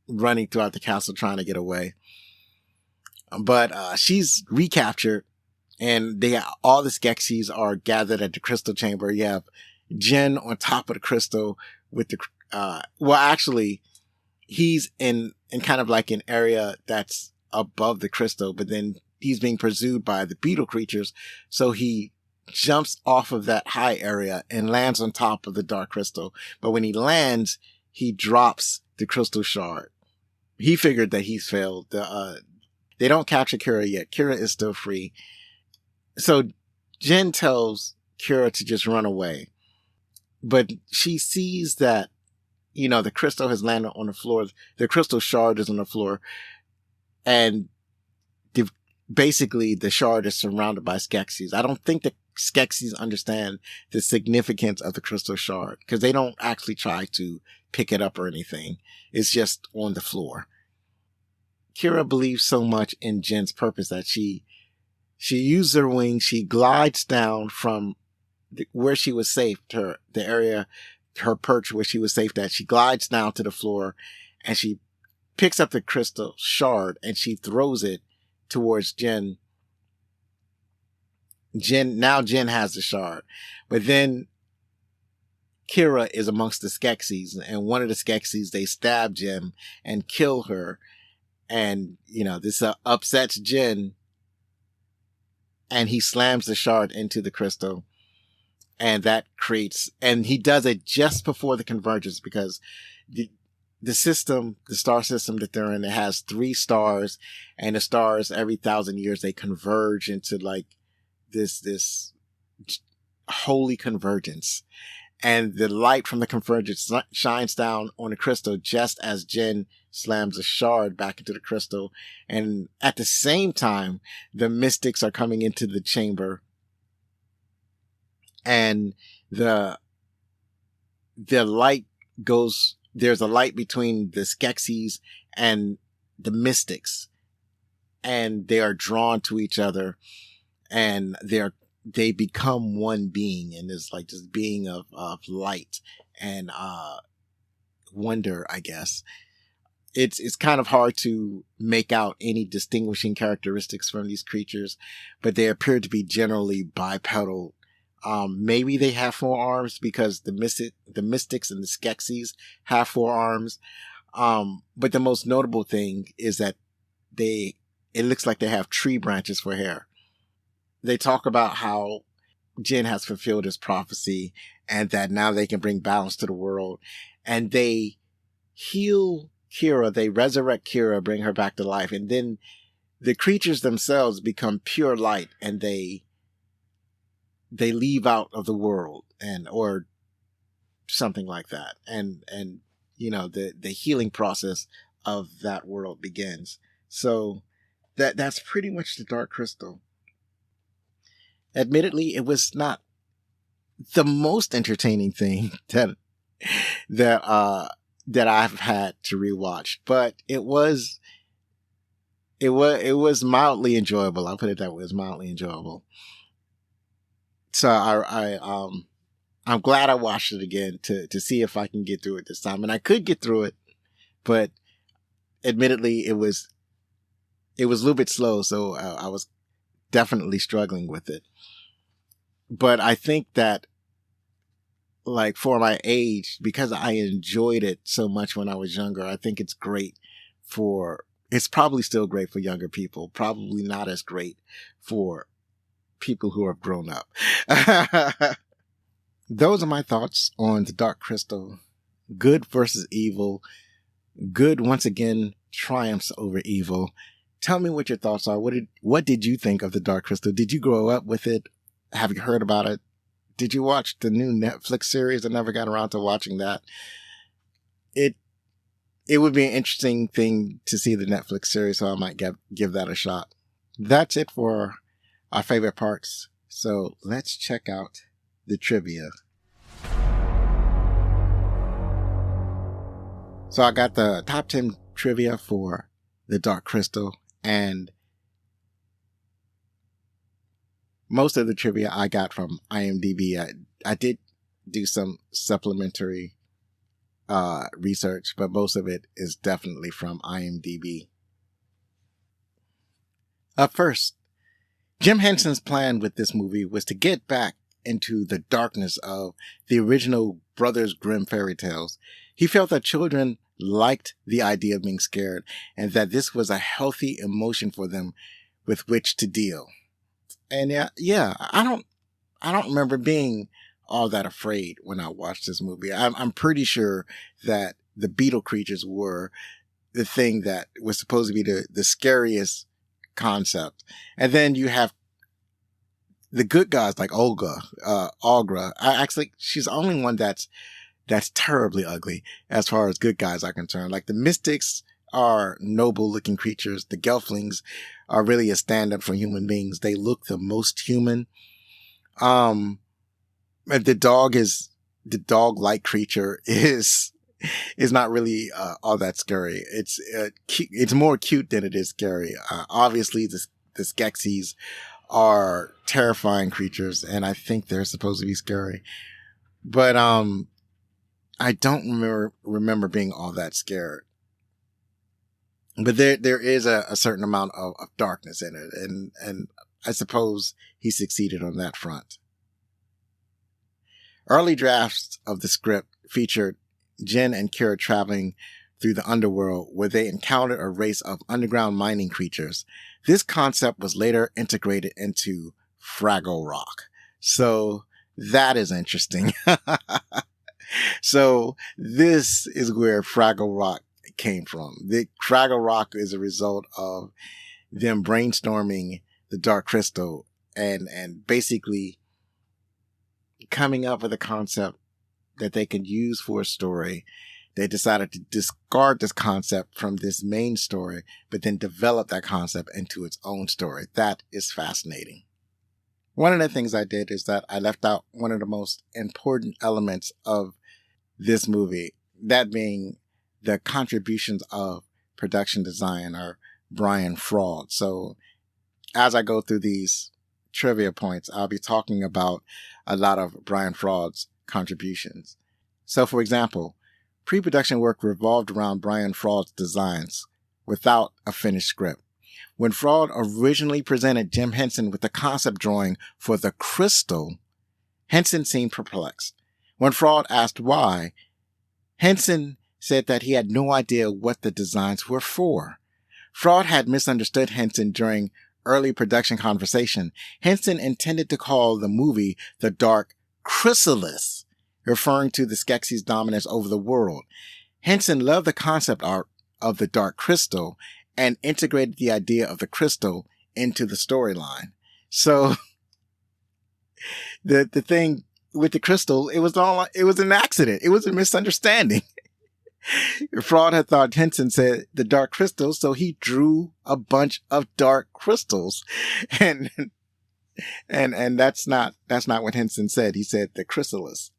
running throughout the castle trying to get away. But she's recaptured, and all the Skeksis are gathered at the crystal chamber. You have Jen on top of the crystal with the, he's in kind of like an area that's above the crystal, but then he's being pursued by the beetle creatures. So he jumps off of that high area and lands on top of the Dark Crystal. But when he lands, he drops the crystal shard. He figured that he's failed. They don't capture Kira yet. Kira is still free. So Jen tells Kira to just run away. But she sees that, the crystal has landed on the floor. The crystal shard is on the floor. And basically the shard is surrounded by Skeksis. I don't think the Skeksis understand the significance of the crystal shard, because they don't actually try to pick it up or anything. It's just on the floor. Kira believes so much in Jen's purpose that she uses her wings. She glides down from where she was safe to the area, her perch where she was safe at. She glides down to the floor, and she picks up the crystal shard, and she throws it towards Jen. Now Jen has the shard, but then Kira is amongst the Skeksis, and one of the Skeksis, they stab Jen and kill her. And, this upsets Jen, and he slams the shard into the crystal, and and he does it just before the convergence, because the star system that they're in, it has 3 stars, and the stars every 1,000 years, they converge into like this holy convergence. And the light from the convergence shines down on the crystal just as Jen slams a shard back into the crystal. And at the same time, the mystics are coming into the chamber. And the light goes, there's a light between the Skeksis and the mystics. And they are drawn to each other. And they become one being, and it's like this being of light and wonder, I guess. It's kind of hard to make out any distinguishing characteristics from these creatures, but they appear to be generally bipedal. Maybe they have 4 arms, because the mystics and the Skeksis have 4 arms. But the most notable thing is that it looks like they have tree branches for hair. They talk about how Jen has fulfilled his prophecy, and that now they can bring balance to the world. And they heal Kira, they resurrect Kira, bring her back to life. And then the creatures themselves become pure light, and they leave out of the world, or something like that. And the healing process of that world begins. So that's pretty much the Dark Crystal. Admittedly, it was not the most entertaining thing that I've had to rewatch, but it was mildly enjoyable. I'll put it that way. It was mildly enjoyable. So I'm glad I watched it again to see if I can get through it this time. And I could get through it, but admittedly, it was a little bit slow. So I was definitely struggling with it. But I think that, like, for my age, because I enjoyed it so much when I was younger, I think it's probably still great for younger people, probably not as great for people who have grown up. Those are my thoughts on the Dark Crystal. Good versus evil. Good, once again, triumphs over evil. Tell me what your thoughts are. What did you think of the Dark Crystal? Did you grow up with it? Have you heard about it? Did you watch the new Netflix series? I never got around to watching that. It would be an interesting thing to see the Netflix series, so I might give that a shot. That's it for our favorite parts. So let's check out the trivia. So I got the top 10 trivia for the Dark Crystal, and most of the trivia I got from IMDb. I did do some supplementary research, but most of it is definitely from IMDb. Up first, Jim Henson's plan with this movie was to get back into the darkness of the original Brothers Grimm fairy tales. He felt that children liked the idea of being scared, and that this was a healthy emotion for them with which to deal. And yeah, I don't remember being all that afraid when I watched this movie. I'm pretty sure that the beetle creatures were the thing that was supposed to be the scariest concept. And then you have the good guys like Olga. Actually, she's the only one that's terribly ugly as far as good guys are concerned. Like, the mystics are noble looking creatures. The Gelflings are really a stand-up for human beings. They look the most human. The dog-like creature is not really all that scary. It's more cute than it is scary. Obviously, the Skeksis are terrifying creatures, and I think they're supposed to be scary. But I don't remember being all that scared. But there is a certain amount of darkness in it, and I suppose he succeeded on that front. Early drafts of the script featured Jen and Kira traveling through the underworld, where they encountered a race of underground mining creatures. This concept was later integrated into Fraggle Rock. So that is interesting. So this is where Fraggle Rock came from. The Fraggle Rock is a result of them brainstorming the Dark Crystal and basically coming up with a concept that they could use for a story. They decided to discard this concept from this main story, but then develop that concept into its own story. That is fascinating. One of the things I did is that I left out one of the most important elements of this movie, that being the contributions of production designer Brian Fraud. So as I go through these trivia points, I'll be talking about a lot of Brian Fraud's contributions. So, for example, pre-production work revolved around Brian Fraud's designs without a finished script. When Fraud originally presented Jim Henson with the concept drawing for the crystal, Henson seemed perplexed. When Fraud asked why, Henson said that he had no idea what the designs were for. Fraud had misunderstood Henson during early production conversation. Henson intended to call the movie The Dark Chrysalis, referring to the Skeksis' dominance over the world. Henson loved the concept art of the Dark Crystal and integrated the idea of the crystal into the storyline. So the thing with the crystal, it was an accident. It was a misunderstanding. Fraud had thought Henson said the dark crystals, so he drew a bunch of dark crystals. And that's not what Henson said. He said the chrysalis.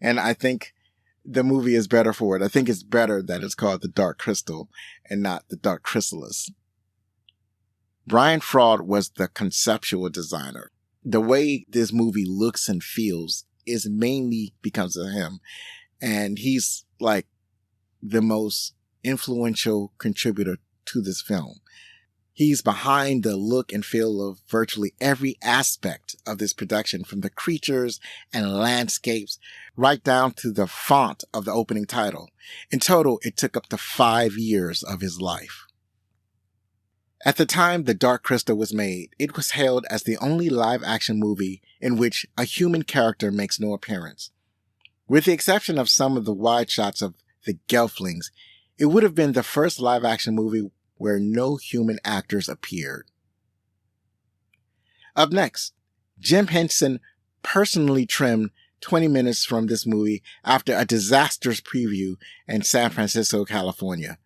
And I think the movie is better for it. I think it's better that it's called the Dark Crystal and not the Dark Chrysalis. Brian Fraud was the conceptual designer. The way this movie looks and feels is mainly because of him. And he's like the most influential contributor to this film. He's behind the look and feel of virtually every aspect of this production, from the creatures and landscapes right down to the font of the opening title. In total, it took up to 5 years of his life. At the time The Dark Crystal was made, it was hailed as the only live-action movie in which a human character makes no appearance. With the exception of some of the wide shots of the Gelflings, it would have been the first live-action movie where no human actors appeared. Up next, Jim Henson personally trimmed 20 minutes from this movie after a disastrous preview in San Francisco, California.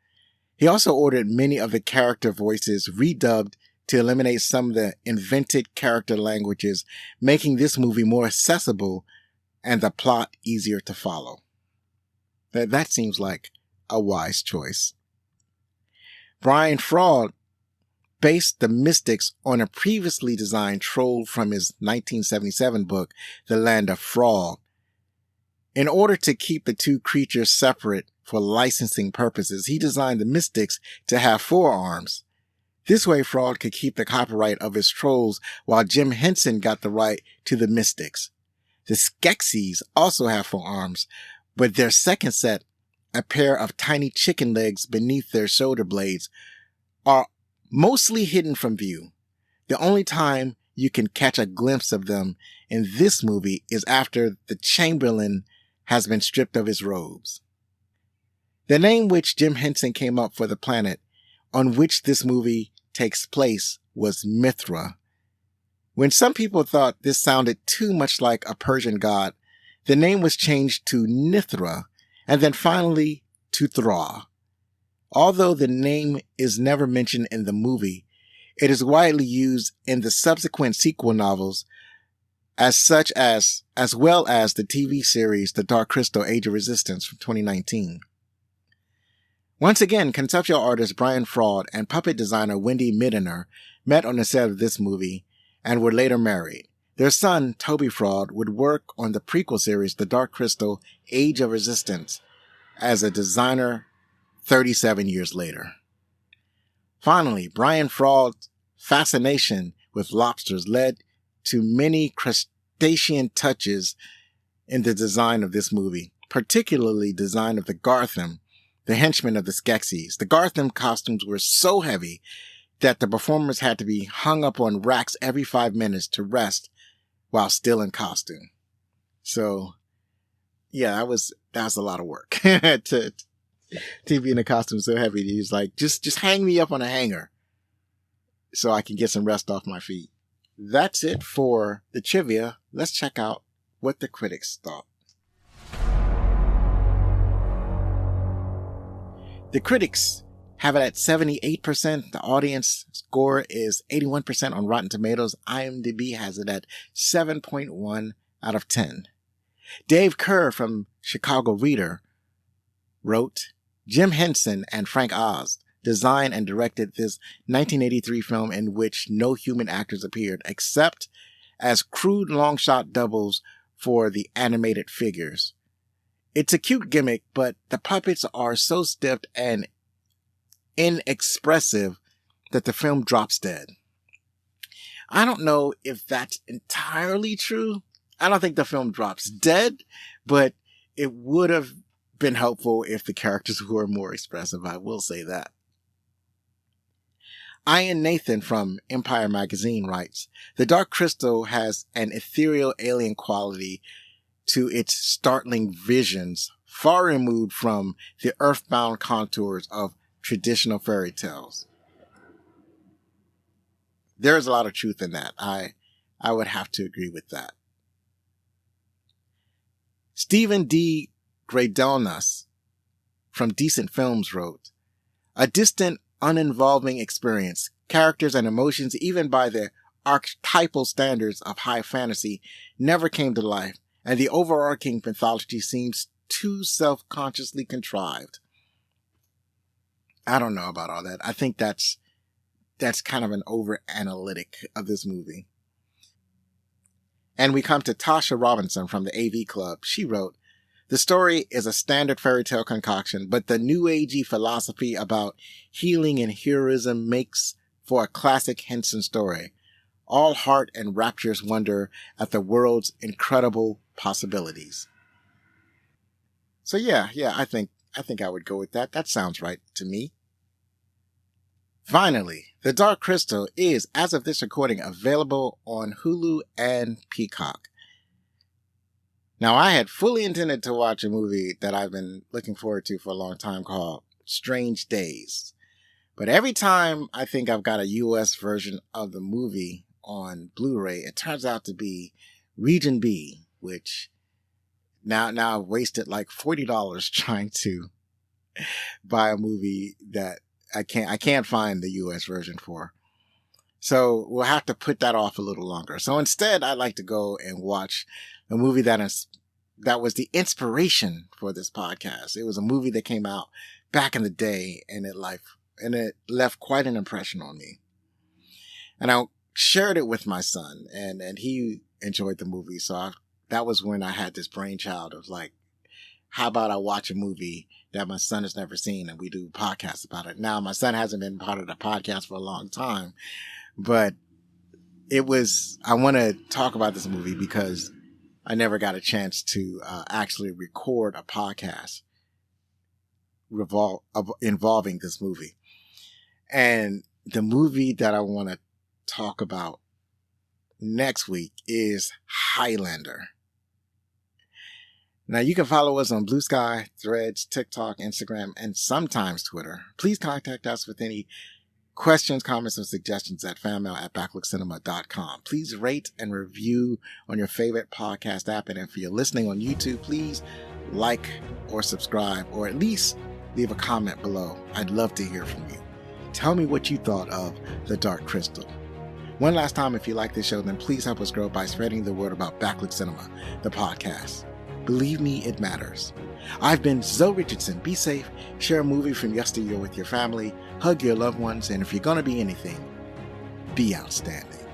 He also ordered many of the character voices redubbed to eliminate some of the invented character languages, making this movie more accessible and the plot easier to follow. That seems like a wise choice. Brian Fraud based the mystics on a previously designed troll from his 1977 book, The Land of Fraud. In order to keep the two creatures separate for licensing purposes, he designed the mystics to have 4 arms. This way, Fraud could keep the copyright of his trolls, while Jim Henson got the right to the mystics. The Skeksis also have 4 arms, but their second set, a pair of tiny chicken legs beneath their shoulder blades, are mostly hidden from view. The only time you can catch a glimpse of them in this movie is after the Chamberlain has been stripped of his robes. The name which Jim Henson came up for the planet on which this movie takes place was Mithra. When some people thought this sounded too much like a Persian god, the name was changed to Nithra, and then finally to Thra. Although the name is never mentioned in the movie, it is widely used in the subsequent sequel novels, as well as the TV series The Dark Crystal: Age of Resistance from 2019. Once again, conceptual artist Brian Fraud and puppet designer Wendy Middener met on the set of this movie and were later married. Their son, Toby Fraud, would work on the prequel series The Dark Crystal: Age of Resistance as a designer 37 years later. Finally, Brian Fraud's fascination with lobsters led to many crustacean touches in the design of this movie, particularly design of the Garthim, the henchmen of the Skeksis. The Garthim costumes were so heavy that the performers had to be hung up on racks every 5 minutes to rest while still in costume. So, yeah, that was a lot of work to be in a costume so heavy. He's like, just hang me up on a hanger so I can get some rest off my feet. That's it for the trivia. Let's check out what the critics thought. The critics have it at 78%. The audience score is 81% on Rotten Tomatoes. IMDb has it at 7.1 out of 10. Dave Kerr from Chicago Reader wrote, Jim Henson and Frank Oz designed and directed this 1983 film in which no human actors appeared except as crude long-shot doubles for the animated figures. It's a cute gimmick, but the puppets are so stiff and inexpressive that the film drops dead. I don't know if that's entirely true. I don't think the film drops dead, but it would have been helpful if the characters were more expressive. I will say that. Ian Nathan from Empire Magazine writes, The Dark Crystal has an ethereal alien quality to its startling visions, far removed from the earthbound contours of traditional fairy tales. There is a lot of truth in that. I would have to agree with that. Stephen D. Gradonas from Decent Films wrote, "A distant, uninvolving experience, characters and emotions, even by the archetypal standards of high fantasy, never came to life, and the overarching mythology seems too self-consciously contrived." I don't know about all that. I think that's kind of an over-analytic of this movie. And we come to Tasha Robinson from the AV Club. She wrote, "The story is a standard fairy tale concoction, but the new agey philosophy about healing and heroism makes for a classic Henson story. All heart and rapturous wonder at the world's incredible possibilities." So yeah, I think I would go with that. That sounds right to me. Finally, The Dark Crystal is, as of this recording, available on Hulu and Peacock. Now, I had fully intended to watch a movie that I've been looking forward to for a long time called Strange Days. But every time I think I've got a US version of the movie on Blu-ray, it turns out to be Region B, which now I've wasted like $40 trying to buy a movie that I can't find the US version for. So we'll have to put that off a little longer. So instead, I'd like to go and watch a movie that was the inspiration for this podcast. It was a movie that came out back in the day, and it left quite an impression on me. And I shared it with my son, and he enjoyed the movie. So that was when I had this brainchild of like, how about I watch a movie that my son has never seen and we do podcasts about it. Now, my son hasn't been part of the podcast for a long time, but I want to talk about this movie because I never got a chance to actually record a podcast involving this movie. And the movie that I want to talk about next week is Highlander. Now, you can follow us on Blue Sky, Threads, TikTok, Instagram, and sometimes Twitter. Please contact us with any questions, comments, or suggestions at fanmail@backlookcinema.com. Please rate and review on your favorite podcast app. And if you're listening on YouTube, please like or subscribe, or at least leave a comment below. I'd love to hear from you. Tell me what you thought of The Dark Crystal. One last time, if you like this show, then please help us grow by spreading the word about Backlook Cinema, the podcast. Believe me, it matters. I've been Zoe Richardson. Be safe, share a movie from yesteryear with your family, hug your loved ones, and if you're going to be anything, be outstanding.